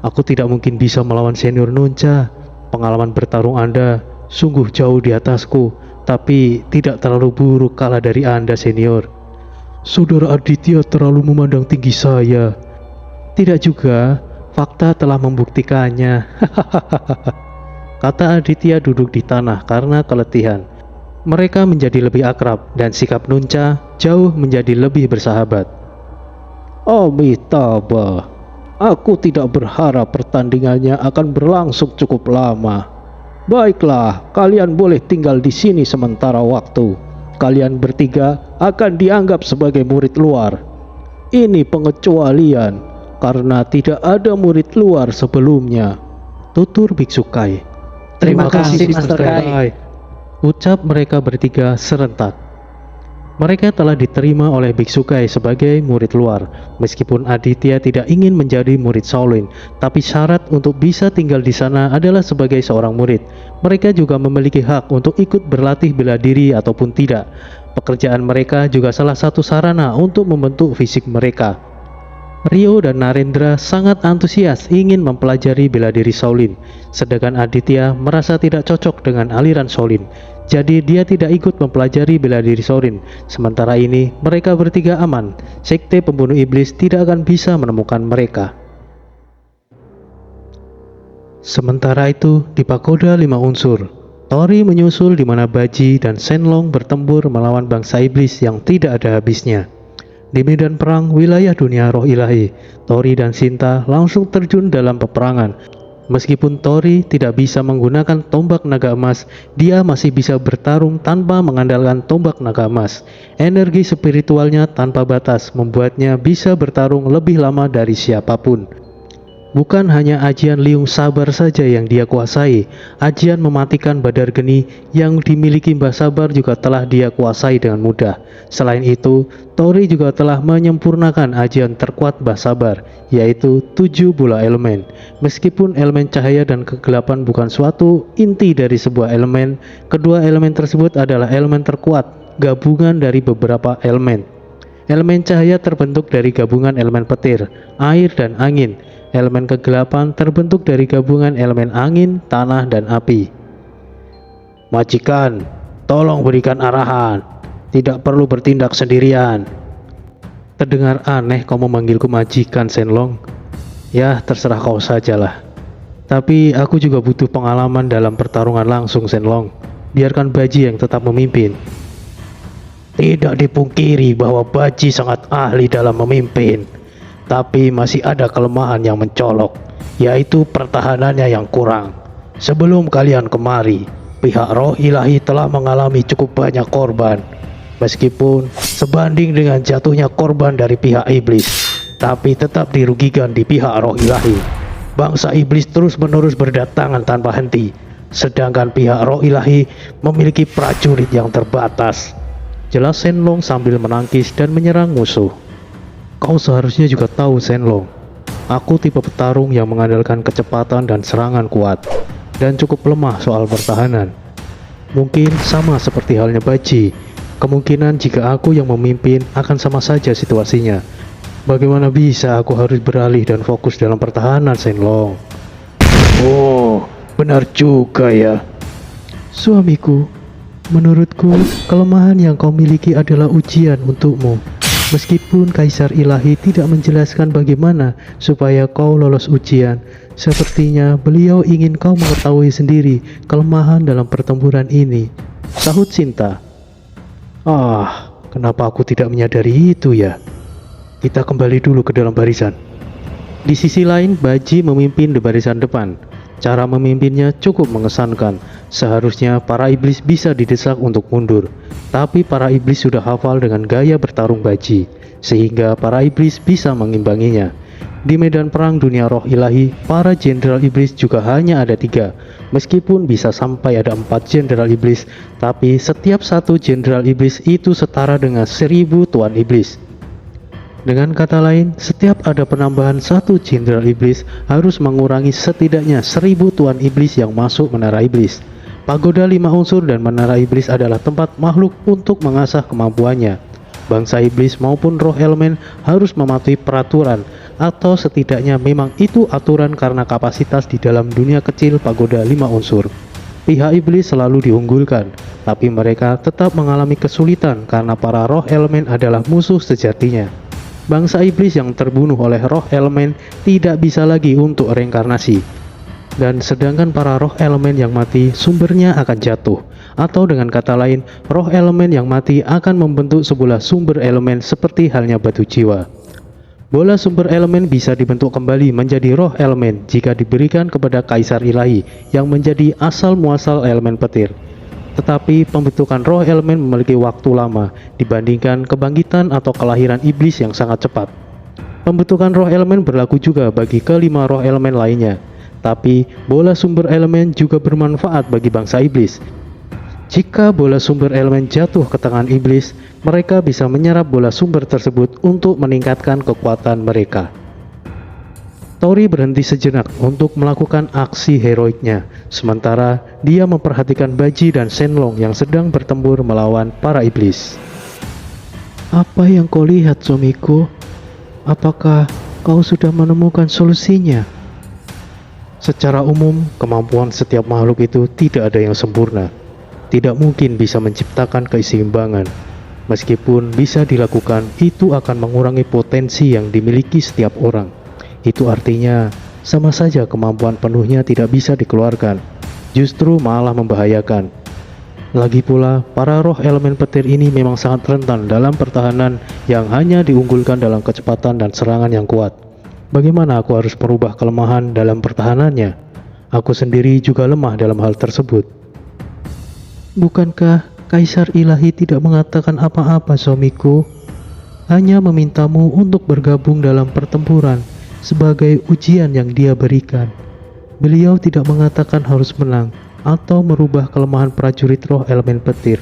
Aku tidak mungkin bisa melawan senior Nunca. Pengalaman bertarung Anda sungguh jauh di atasku, tapi tidak terlalu buruk kalah dari Anda senior. Saudara Aditya terlalu memandang tinggi saya. Tidak juga, fakta telah membuktikannya. Kata Aditya duduk di tanah karena keletihan. Mereka menjadi lebih akrab dan sikap Nunca jauh menjadi lebih bersahabat. Amitabha, aku tidak berharap pertandingannya akan berlangsung cukup lama. Baiklah, kalian boleh tinggal di sini sementara waktu. Kalian bertiga akan dianggap sebagai murid luar. Ini pengecualian karena tidak ada murid luar sebelumnya, tutur Biksu Kai. Terima kasih, Master Kai. Ucap mereka bertiga serentak. Mereka telah diterima oleh Biksu Kai sebagai murid luar. Meskipun Aditya tidak ingin menjadi murid Shaolin, tapi syarat untuk bisa tinggal di sana adalah sebagai seorang murid. Mereka juga memiliki hak untuk ikut berlatih bela diri ataupun tidak. Pekerjaan mereka juga salah satu sarana untuk membentuk fisik mereka. Rio dan Narendra sangat antusias ingin mempelajari bela diri Shaolin, sedangkan Aditya merasa tidak cocok dengan aliran Shaolin. Jadi dia tidak ikut mempelajari bela diri Shaolin. Sementara ini mereka bertiga aman. Sekte pembunuh iblis tidak akan bisa menemukan mereka. Sementara itu di pagoda 5 unsur, Tori menyusul di mana Baji dan Shenlong bertempur melawan bangsa iblis yang tidak ada habisnya. Di medan perang wilayah dunia roh ilahi, Tori dan Sinta langsung terjun dalam peperangan. Meskipun Tori tidak bisa menggunakan tombak naga emas, dia masih bisa bertarung tanpa mengandalkan tombak naga emas. Energi spiritualnya tanpa batas membuatnya bisa bertarung lebih lama dari siapapun. Bukan hanya ajian Liung Sabar saja yang dia kuasai, ajian mematikan Badar Geni yang dimiliki Mbah Sabar juga telah dia kuasai dengan mudah. Selain itu, Tori juga telah menyempurnakan ajian terkuat Mbah Sabar, yaitu 7 bola elemen. Meskipun elemen cahaya dan kegelapan bukan suatu inti dari sebuah elemen, kedua elemen tersebut adalah elemen terkuat, gabungan dari beberapa elemen. Elemen cahaya terbentuk dari gabungan elemen petir, air, dan angin. Elemen kegelapan terbentuk dari gabungan elemen angin, tanah, dan api. Majikan, tolong berikan arahan. Tidak perlu bertindak sendirian. Terdengar aneh kau memanggilku majikan, Shenlong. Ya, terserah kau sajalah. Tapi aku juga butuh pengalaman dalam pertarungan langsung, Shenlong. Biarkan Baji yang tetap memimpin. Tidak dipungkiri bahwa Baji sangat ahli dalam memimpin. Tapi masih ada kelemahan yang mencolok, yaitu pertahanannya yang kurang. Sebelum kalian kemari, pihak roh ilahi telah mengalami cukup banyak korban. Meskipun sebanding dengan jatuhnya korban dari pihak iblis, tapi tetap dirugikan di pihak roh ilahi. Bangsa iblis terus-menerus berdatangan tanpa henti, sedangkan pihak roh ilahi memiliki prajurit yang terbatas. Jelas Shenlong sambil menangkis dan menyerang musuh. Kau seharusnya juga tahu, Shenlong. Aku tipe petarung yang mengandalkan kecepatan dan serangan kuat, dan cukup lemah soal pertahanan. Mungkin sama seperti halnya Baji. Kemungkinan jika aku yang memimpin akan sama saja situasinya. Bagaimana bisa aku harus beralih dan fokus dalam pertahanan, Shenlong? Oh, benar juga ya. Suamiku, menurutku kelemahan yang kau miliki adalah ujian untukmu. Meskipun Kaisar Ilahi tidak menjelaskan bagaimana supaya kau lolos ujian, sepertinya beliau ingin kau mengetahui sendiri kelemahan dalam pertempuran ini. Sahut Sinta. Kenapa aku tidak menyadari itu ya? Kita kembali dulu ke dalam barisan. Di sisi lain, Baji memimpin di barisan depan. Cara memimpinnya cukup mengesankan. Seharusnya para iblis bisa didesak untuk mundur, tapi para iblis sudah hafal dengan gaya bertarung Baji, sehingga para iblis bisa mengimbanginya. Di medan perang dunia roh ilahi, para jenderal iblis juga hanya ada 3. Meskipun bisa sampai ada 4 jenderal iblis, tapi setiap satu jenderal iblis itu setara dengan 1000 tuan iblis. Dengan kata lain, setiap ada penambahan 1 jenderal iblis harus mengurangi setidaknya 1000 tuan iblis yang masuk menara iblis. Pagoda 5 unsur dan menara iblis adalah tempat makhluk untuk mengasah kemampuannya. Bangsa iblis maupun roh elemen harus mematuhi peraturan, atau setidaknya memang itu aturan karena kapasitas di dalam dunia kecil pagoda 5 unsur. Pihak iblis selalu diunggulkan, tapi mereka tetap mengalami kesulitan karena para roh elemen adalah musuh sejatinya. Bangsa iblis yang terbunuh oleh roh elemen tidak bisa lagi untuk reinkarnasi. Dan sedangkan para roh elemen yang mati sumbernya akan jatuh, atau dengan kata lain, roh elemen yang mati akan membentuk sebuah sumber elemen seperti halnya batu jiwa. Bola sumber elemen bisa dibentuk kembali menjadi roh elemen jika diberikan kepada Kaisar Ilahi yang menjadi asal muasal elemen petir. Tetapi pembentukan roh elemen memiliki waktu lama dibandingkan kebangkitan atau kelahiran iblis yang sangat cepat. Pembentukan roh elemen berlaku juga bagi kelima roh elemen lainnya. Tapi bola sumber elemen juga bermanfaat bagi bangsa iblis. Jika bola sumber elemen jatuh ke tangan iblis, mereka bisa menyerap bola sumber tersebut untuk meningkatkan kekuatan mereka. Tori berhenti sejenak untuk melakukan aksi heroiknya, sementara dia memperhatikan Baji dan Shenlong yang sedang bertempur melawan para iblis. Apa yang kau lihat, suamiku? Apakah kau sudah menemukan solusinya? Secara umum, kemampuan setiap makhluk itu tidak ada yang sempurna. Tidak mungkin bisa menciptakan keseimbangan. Meskipun bisa dilakukan, itu akan mengurangi potensi yang dimiliki setiap orang. Itu artinya, sama saja kemampuan penuhnya tidak bisa dikeluarkan. Justru malah membahayakan. Lagi pula, para roh elemen petir ini memang sangat rentan dalam pertahanan yang hanya diunggulkan dalam kecepatan dan serangan yang kuat. Bagaimana aku harus merubah kelemahan dalam pertahanannya? Aku sendiri juga lemah dalam hal tersebut. Bukankah Kaisar Ilahi tidak mengatakan apa-apa, suamiku? Hanya memintamu untuk bergabung dalam pertempuran, sebagai ujian yang dia berikan. Beliau tidak mengatakan harus menang atau merubah kelemahan prajurit roh elemen petir.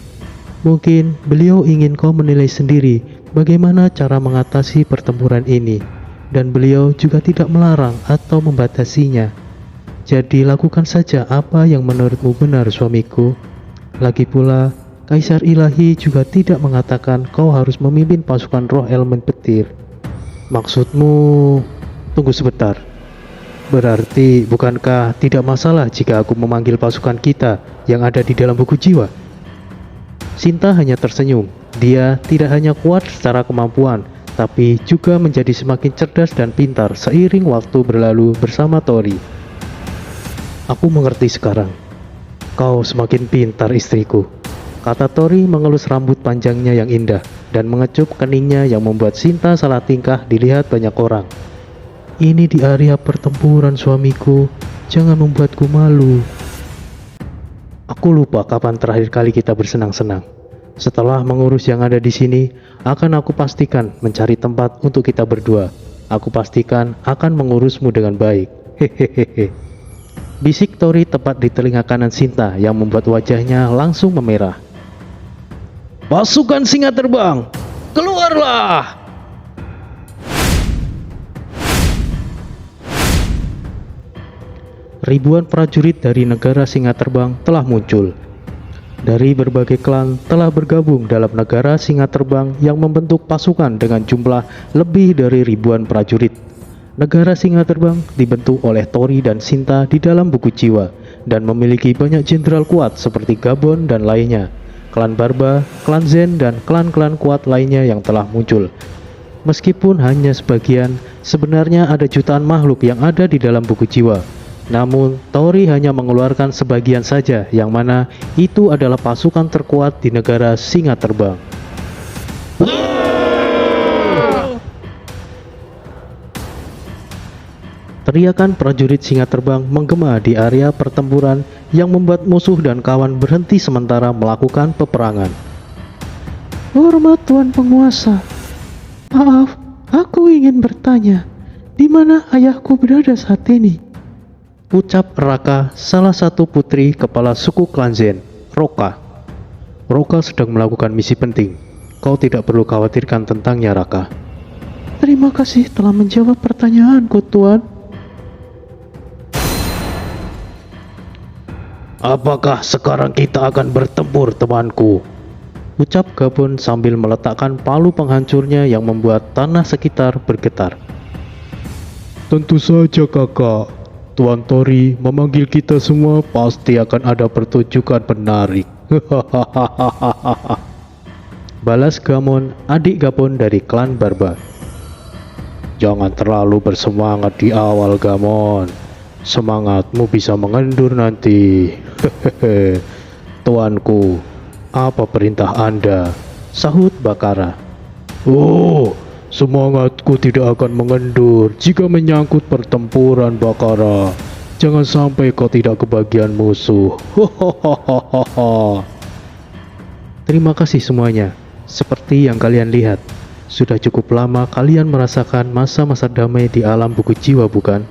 Mungkin beliau ingin kau menilai sendiri bagaimana cara mengatasi pertempuran ini, dan beliau juga tidak melarang atau membatasinya. Jadi lakukan saja apa yang menurutmu benar, suamiku. Lagi pula, Kaisar Ilahi juga tidak mengatakan kau harus memimpin pasukan roh elemen petir. Maksudmu, tunggu sebentar. Berarti bukankah tidak masalah jika aku memanggil pasukan kita yang ada di dalam buku jiwa? Sinta hanya tersenyum. Dia tidak hanya kuat secara kemampuan, tapi juga menjadi semakin cerdas dan pintar seiring waktu berlalu bersama Tori. Aku mengerti sekarang. Kau semakin pintar, istriku, kata Tori mengelus rambut panjangnya yang indah dan mengecup keningnya yang membuat Sinta salah tingkah dilihat banyak orang. Ini di area pertempuran, suamiku. Jangan membuatku malu. Aku lupa kapan terakhir kali kita bersenang-senang. Setelah mengurus yang ada di sini, akan aku pastikan mencari tempat untuk kita berdua. Aku pastikan akan mengurusmu dengan baik. Hehehe. Bisik Tori tepat di telinga kanan Sinta yang membuat wajahnya langsung memerah. Pasukan singa terbang, keluarlah! Ribuan prajurit dari negara singa terbang telah muncul. Dari berbagai klan telah bergabung dalam negara singa terbang yang membentuk pasukan dengan jumlah lebih dari ribuan prajurit. Negara singa terbang dibentuk oleh Tori dan Sinta di dalam buku jiwa dan memiliki banyak jenderal kuat seperti Gabon dan lainnya, klan Barba, klan Zen, dan klan-klan kuat lainnya yang telah muncul. Meskipun hanya sebagian, sebenarnya ada jutaan makhluk yang ada di dalam buku jiwa. Namun, Tori hanya mengeluarkan sebagian saja, yang mana itu adalah pasukan terkuat di negara singa terbang. Teriakan prajurit singa terbang menggema di area pertempuran yang membuat musuh dan kawan berhenti sementara melakukan peperangan. Hormat Tuan Penguasa. Maaf, aku ingin bertanya, di mana ayahku berada saat ini? Ucap Raka, salah satu putri kepala suku klan Zen, Roka. Roka sedang melakukan misi penting. Kau tidak perlu khawatirkan tentangnya, Raka. Terima kasih telah menjawab pertanyaanku, Tuan. Apakah sekarang kita akan bertempur, temanku? Ucap Gabon sambil meletakkan palu penghancurnya yang membuat tanah sekitar bergetar. Tentu saja, kakak. Tuan Tori memanggil kita semua, pasti akan ada pertunjukan menarik. Balas Gamon, adik Gabon dari klan Barba. Jangan terlalu bersemangat di awal, Gamon. Semangatmu bisa mengendur nanti. Tuanku, apa perintah Anda? Sahut Bakara. Oh, semangatku tidak akan mengendur jika menyangkut pertempuran, Bakara. Jangan sampai kau tidak kebagian musuh. Terima kasih semuanya. Seperti yang kalian lihat, sudah cukup lama kalian merasakan masa-masa damai di alam buku jiwa, bukan?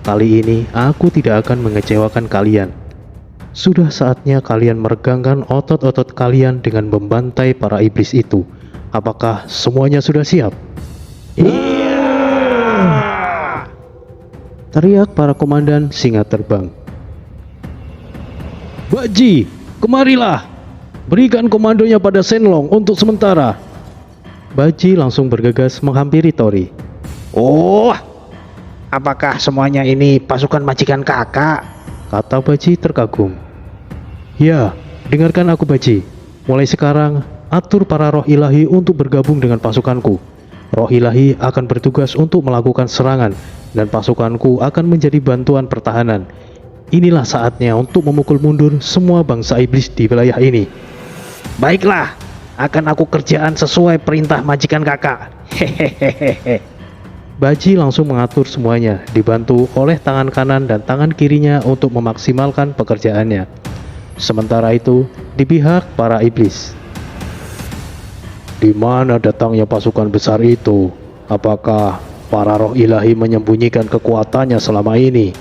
Kali ini aku tidak akan mengecewakan kalian. Sudah saatnya kalian meregangkan otot-otot kalian dengan membantai para iblis itu. Apakah semuanya sudah siap? Iya! Teriak para komandan singa terbang. Baji, kemarilah! Berikan komandonya pada Shenlong untuk sementara. Baji langsung bergegas menghampiri Tori. Oh, apakah semuanya ini pasukan majikan kakak? Kata Baji terkagum. Ya, dengarkan aku, Baji. Mulai sekarang, atur para roh ilahi untuk bergabung dengan pasukanku. Roh ilahi akan bertugas untuk melakukan serangan, dan pasukanku akan menjadi bantuan pertahanan. Inilah saatnya untuk memukul mundur semua bangsa iblis di wilayah ini. Baiklah, akan aku kerjaan sesuai perintah majikan kakak. Hehehehe. Baji langsung mengatur semuanya, dibantu oleh tangan kanan dan tangan kirinya untuk memaksimalkan pekerjaannya. Sementara itu, di pihak para iblis. Di mana datangnya pasukan besar itu? Apakah para roh ilahi menyembunyikan kekuatannya selama ini,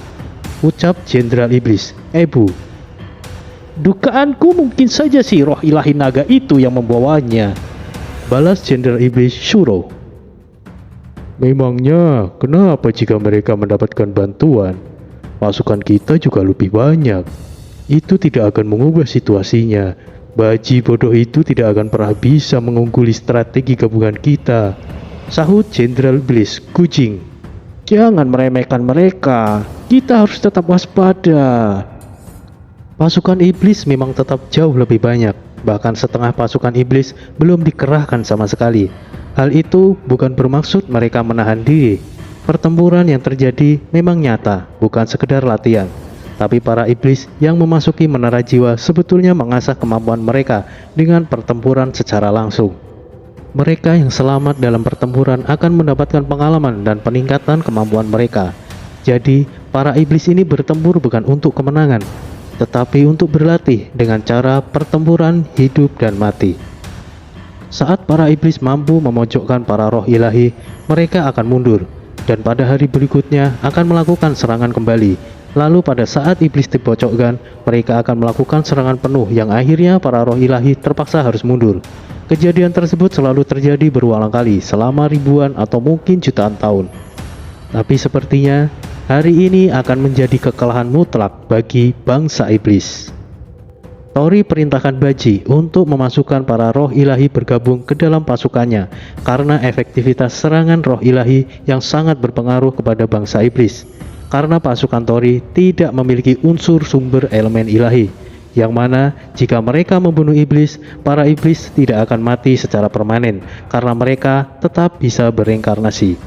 ucap Jenderal Iblis, Ebu. Dugaanku mungkin saja si roh ilahi naga itu yang membawanya, balas Jenderal Iblis, Shuro. Memangnya kenapa jika mereka mendapatkan bantuan, pasukan kita juga lebih banyak? Itu tidak akan mengubah situasinya. Baji bodoh itu tidak akan pernah bisa mengungguli strategi gabungan kita, sahut Jenderal Iblis, Kujing. Jangan meremehkan mereka, kita harus tetap waspada. Pasukan iblis memang tetap jauh lebih banyak, bahkan setengah pasukan iblis belum dikerahkan sama sekali. Hal itu bukan bermaksud mereka menahan diri. Pertempuran yang terjadi memang nyata, bukan sekedar latihan. Tapi para iblis yang memasuki menara jiwa sebetulnya mengasah kemampuan mereka dengan pertempuran secara langsung. Mereka yang selamat dalam pertempuran akan mendapatkan pengalaman dan peningkatan kemampuan mereka. Jadi, para iblis ini bertempur bukan untuk kemenangan, tetapi untuk berlatih dengan cara pertempuran hidup dan mati. Saat para iblis mampu memojokkan para roh ilahi, mereka akan mundur, dan pada hari berikutnya akan melakukan serangan kembali. Lalu pada saat iblis dipojokkan, mereka akan melakukan serangan penuh yang akhirnya para roh ilahi terpaksa harus mundur. Kejadian tersebut selalu terjadi berulang kali selama ribuan atau mungkin jutaan tahun. Tapi sepertinya hari ini akan menjadi kekalahan mutlak bagi bangsa iblis. Tori perintahkan Baji untuk memasukkan para roh ilahi bergabung ke dalam pasukannya karena efektivitas serangan roh ilahi yang sangat berpengaruh kepada bangsa iblis. Karena pasukan Tori tidak memiliki unsur sumber elemen ilahi, yang mana jika mereka membunuh iblis, para iblis tidak akan mati secara permanen karena mereka tetap bisa bereinkarnasi.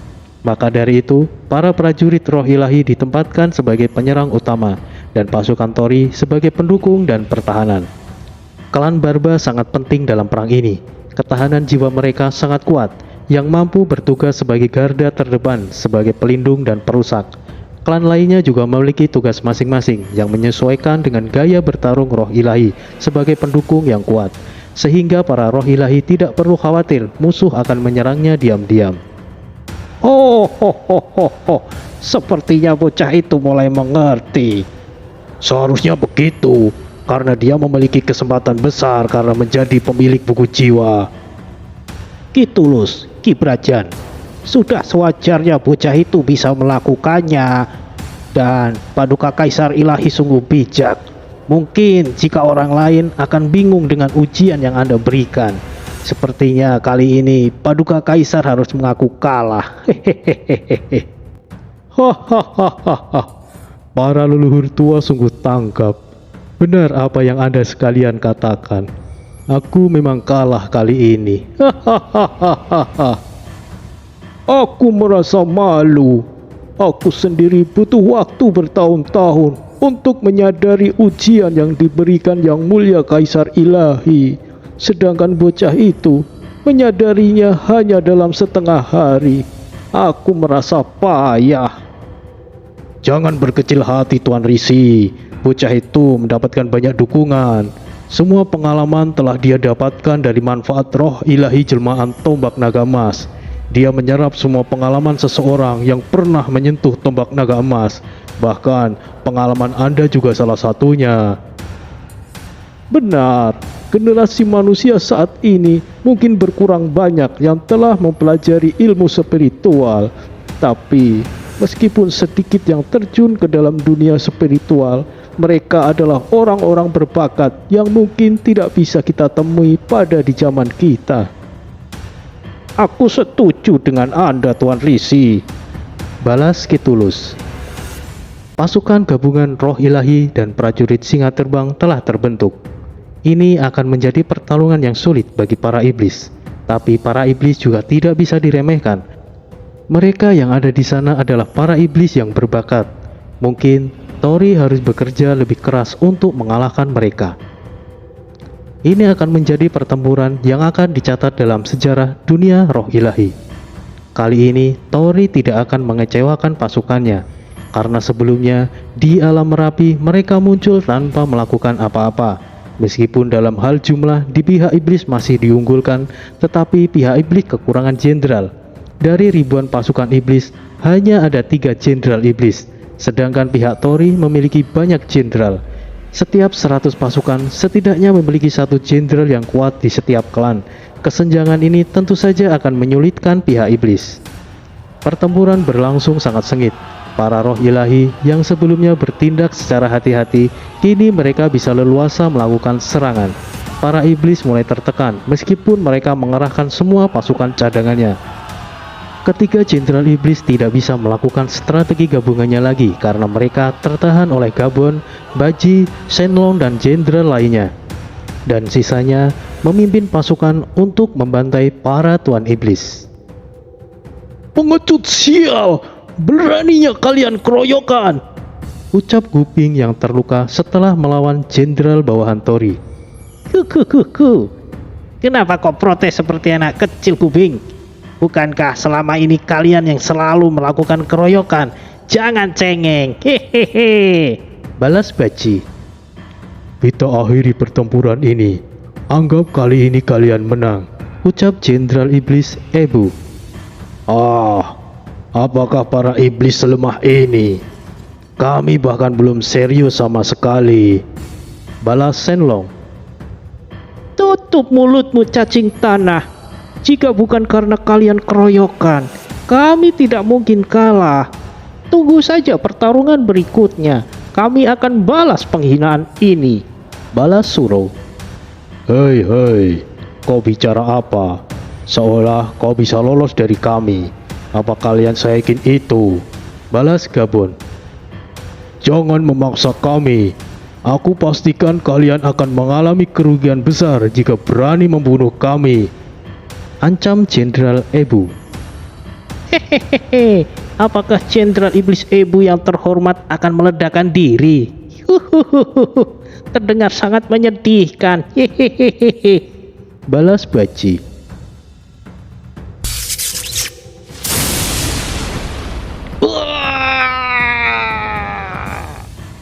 Maka dari itu, para prajurit roh ilahi ditempatkan sebagai penyerang utama dan pasukan Tori sebagai pendukung dan pertahanan. Klan Barba sangat penting dalam perang ini. Ketahanan jiwa mereka sangat kuat, yang mampu bertugas sebagai garda terdepan, sebagai pelindung dan perusak. Klan lainnya juga memiliki tugas masing-masing yang menyesuaikan dengan gaya bertarung roh ilahi sebagai pendukung yang kuat, sehingga para roh ilahi tidak perlu khawatir musuh akan menyerangnya diam-diam. Sepertinya bocah itu mulai mengerti. Seharusnya begitu, karena dia memiliki kesempatan besar karena menjadi pemilik buku jiwa. Ki Tulus, Ki Brajan, sudah sewajarnya bocah itu bisa melakukannya. Dan Paduka Kaisar Ilahi sungguh bijak. Mungkin jika orang lain akan bingung dengan ujian yang Anda berikan. Sepertinya kali ini Paduka Kaisar harus mengaku kalah. Para leluhur tua sungguh tangkap. Benar apa yang Anda sekalian katakan. Aku memang kalah kali ini. Aku merasa malu. Aku sendiri butuh waktu bertahun-tahun untuk menyadari ujian yang diberikan Yang Mulia Kaisar Ilahi. Sedangkan bocah itu menyadarinya hanya dalam setengah hari. Aku merasa payah. Jangan berkecil hati Tuan Risi. Bocah itu mendapatkan banyak dukungan. Semua pengalaman telah dia dapatkan dari manfaat roh ilahi jelmaan tombak naga emas. Dia menyerap semua pengalaman seseorang yang pernah menyentuh tombak naga emas. Bahkan pengalaman Anda juga salah satunya. Benar, generasi manusia saat ini mungkin berkurang banyak yang telah mempelajari ilmu spiritual. Tapi meskipun sedikit yang terjun ke dalam dunia spiritual, mereka adalah orang-orang berbakat yang mungkin tidak bisa kita temui pada di zaman kita. Aku setuju dengan Anda, Tuan Risi, balas Ki Tulus. Pasukan gabungan roh ilahi dan prajurit singa terbang telah terbentuk. Ini akan menjadi pertarungan yang sulit bagi para iblis. Tapi para iblis juga tidak bisa diremehkan. Mereka yang ada di sana adalah para iblis yang berbakat. Mungkin Tori harus bekerja lebih keras untuk mengalahkan mereka. Ini akan menjadi pertempuran yang akan dicatat dalam sejarah dunia roh ilahi. Kali ini Tori tidak akan mengecewakan pasukannya, karena sebelumnya di alam Merapi mereka muncul tanpa melakukan apa-apa. Meskipun dalam hal jumlah di pihak iblis masih diunggulkan, tetapi pihak iblis kekurangan jenderal. Dari ribuan pasukan iblis, hanya ada 3 jenderal iblis, sedangkan pihak Tori memiliki banyak jenderal. Setiap 100 pasukan setidaknya memiliki 1 jenderal yang kuat di setiap klan. Kesenjangan ini tentu saja akan menyulitkan pihak iblis. Pertempuran berlangsung sangat sengit. Para roh ilahi yang sebelumnya bertindak secara hati-hati, kini mereka bisa leluasa melakukan serangan. Para iblis mulai tertekan meskipun mereka mengerahkan semua pasukan cadangannya. Ketiga jenderal iblis tidak bisa melakukan strategi gabungannya lagi karena mereka tertahan oleh Gabon, Baji, Shenlong, dan jenderal lainnya. Dan sisanya memimpin pasukan untuk membantai para tuan iblis. Pengecut sial! Beraninya kalian keroyokan! Ucap Guping yang terluka setelah melawan jenderal bawahan Tori. Kenapa kau protes seperti anak kecil, Guping? Bukankah selama ini kalian yang selalu melakukan keroyokan? Jangan cengeng, hehehe. Balas Baji. Kita akhiri pertempuran ini. Anggap kali ini kalian menang. Ucap jenderal iblis Ebu. Apakah para iblis selemah ini? Kami bahkan belum serius sama sekali. Balas Shenlong. Tutup mulutmu, cacing tanah. Jika bukan karena kalian keroyokan, kami tidak mungkin kalah. Tunggu saja pertarungan berikutnya. Kami akan balas penghinaan ini. Balas Suro. Hei, kau bicara apa? Seolah kau bisa lolos dari kami. Apa kalian seyakin itu? Balas Gabon. Jangan memaksa kami. Aku pastikan kalian akan mengalami kerugian besar jika berani membunuh kami. Ancam jenderal Ebu. Hehehe. Apakah jenderal iblis Ebu yang terhormat akan meledakkan diri? Terdengar sangat menyedihkan. Hehehe. Balas Baji.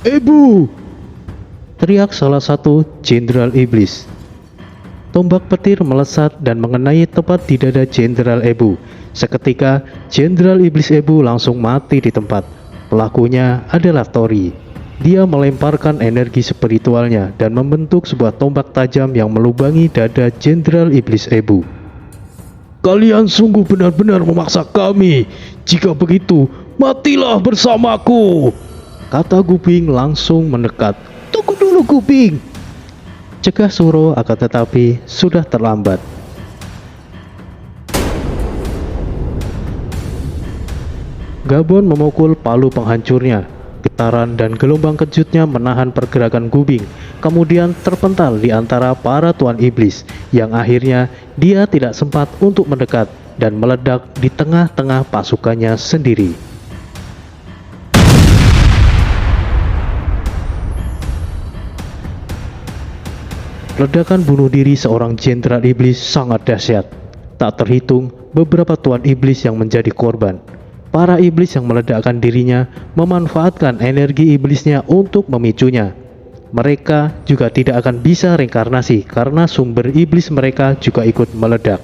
Ebu! Teriak salah satu jenderal iblis. Tombak petir melesat dan mengenai tepat di dada jenderal Ebu. Seketika, jenderal iblis Ebu langsung mati di tempat. Pelakunya adalah Tori. Dia melemparkan energi spiritualnya dan membentuk sebuah tombak tajam yang melubangi dada jenderal iblis Ebu. Kalian sungguh benar-benar memaksa kami. Jika begitu, matilah bersamaku. Kata Guping langsung mendekat. Tunggu dulu, Guping. Cegah Suro, akan tetapi sudah terlambat. Gabon memukul palu penghancurnya. Getaran dan gelombang kejutnya menahan pergerakan Guping, kemudian terpental di antara para tuan iblis, yang akhirnya dia tidak sempat untuk mendekat dan meledak di tengah-tengah pasukannya sendiri. Ledakan bunuh diri seorang jenderal iblis sangat dahsyat. Tak terhitung beberapa tuan iblis yang menjadi korban. Para iblis yang meledakkan dirinya memanfaatkan energi iblisnya untuk memicunya. Mereka juga tidak akan bisa reinkarnasi karena sumber iblis mereka juga ikut meledak.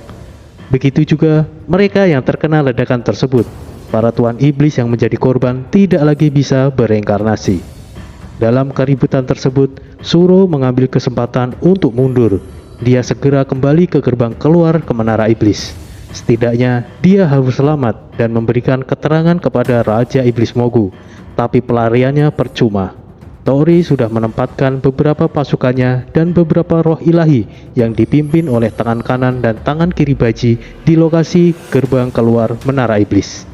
Begitu juga mereka yang terkena ledakan tersebut. Para tuan iblis yang menjadi korban tidak lagi bisa bereinkarnasi. Dalam keributan tersebut, Suro mengambil kesempatan untuk mundur. Dia segera kembali ke gerbang keluar ke menara iblis. Setidaknya dia harus selamat dan memberikan keterangan kepada Raja Iblis Mogu. Tapi pelariannya percuma. Tori sudah menempatkan beberapa pasukannya dan beberapa roh ilahi yang dipimpin oleh tangan kanan dan tangan kiri Baji di lokasi gerbang keluar menara iblis.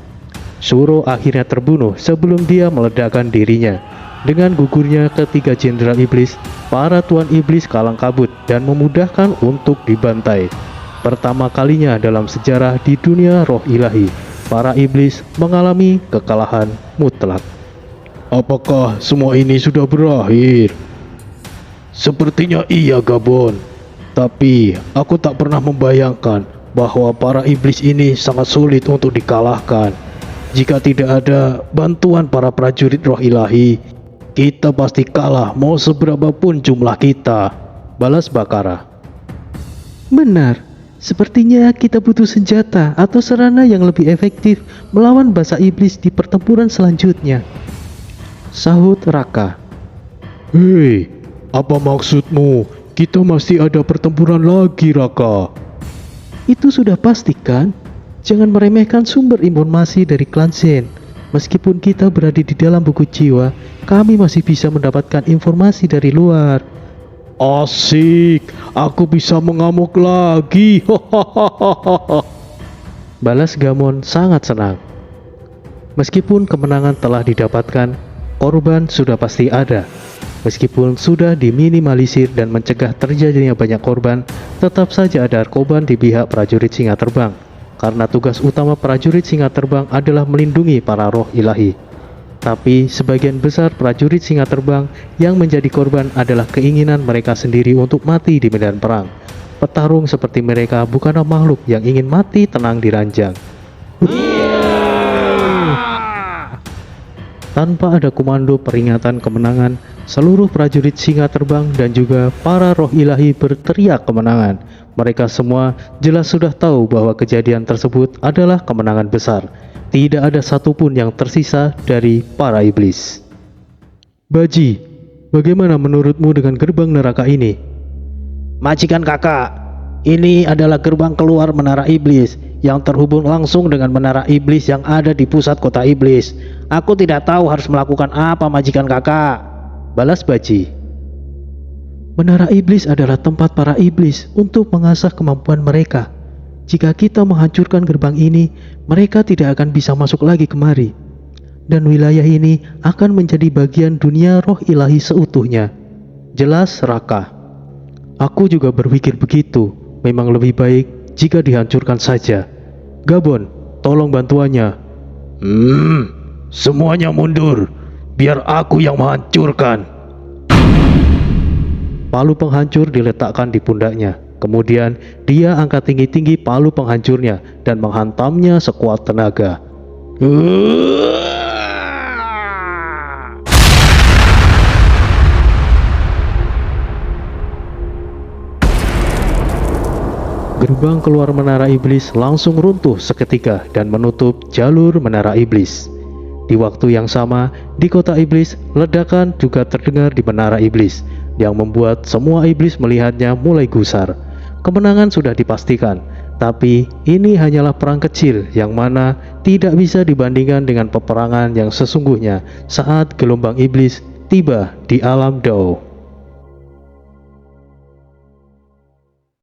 Suro akhirnya terbunuh sebelum dia meledakkan dirinya. Dengan gugurnya ketiga jenderal iblis, para tuan iblis kalang kabut dan memudahkan untuk dibantai. Pertama kalinya dalam sejarah di dunia roh ilahi, para iblis mengalami kekalahan mutlak. Apakah semua ini sudah berakhir? Sepertinya iya, Gabon. Tapi aku tak pernah membayangkan bahwa para iblis ini sangat sulit untuk dikalahkan. Jika tidak ada bantuan para prajurit roh ilahi, kita pasti kalah mau seberapa pun jumlah kita. Balas Bakara. Benar, Sepertinya kita butuh senjata atau sarana yang lebih efektif melawan basa iblis di pertempuran selanjutnya. Sahut Raka. Hei, apa maksudmu? Kita masih ada pertempuran lagi, Raka. Itu sudah pasti kan? Jangan meremehkan sumber informasi dari klan Zen. Meskipun kita berada di dalam buku jiwa, kami masih bisa mendapatkan informasi dari luar. Asik, aku bisa mengamuk lagi. Balas Gamon sangat senang. Meskipun kemenangan telah didapatkan, korban sudah pasti ada. Meskipun sudah diminimalisir dan mencegah terjadinya banyak korban, tetap saja ada korban di pihak prajurit singa terbang. Karena tugas utama prajurit singa terbang adalah melindungi para roh ilahi. Tapi sebagian besar prajurit singa terbang yang menjadi korban adalah keinginan mereka sendiri untuk mati di medan perang. Petarung seperti mereka bukanlah makhluk yang ingin mati tenang di ranjang. Tanpa ada komando peringatan kemenangan, seluruh prajurit singa terbang dan juga para roh ilahi berteriak kemenangan. Mereka semua jelas sudah tahu bahwa kejadian tersebut adalah kemenangan besar. Tidak ada satupun yang tersisa dari para iblis. Baji, bagaimana menurutmu dengan gerbang neraka ini? Majikan kakak, ini adalah gerbang keluar menara iblis yang terhubung langsung dengan menara iblis yang ada di pusat kota iblis. Aku tidak tahu harus melakukan apa, majikan kakak. Balas Baji. Menara iblis adalah tempat para iblis untuk mengasah kemampuan mereka. Jika kita menghancurkan gerbang ini, mereka tidak akan bisa masuk lagi kemari. Dan wilayah ini akan menjadi bagian dunia roh ilahi seutuhnya. Jelas Raka. Aku juga berpikir begitu. Memang lebih baik jika dihancurkan saja. Gabon, tolong bantuannya. Semuanya mundur. Biar aku yang menghancurkan. Palu penghancur diletakkan di pundaknya. Kemudian dia angkat tinggi-tinggi palu penghancurnya dan menghantamnya sekuat tenaga. Gerbang keluar menara iblis langsung runtuh seketika dan menutup jalur menara iblis. Di waktu yang sama, di kota iblis, ledakan juga terdengar di menara iblis, yang membuat semua iblis melihatnya mulai gusar. Kemenangan sudah dipastikan, tapi ini hanyalah perang kecil yang mana tidak bisa dibandingkan dengan peperangan yang sesungguhnya saat gelombang iblis tiba di alam Dao.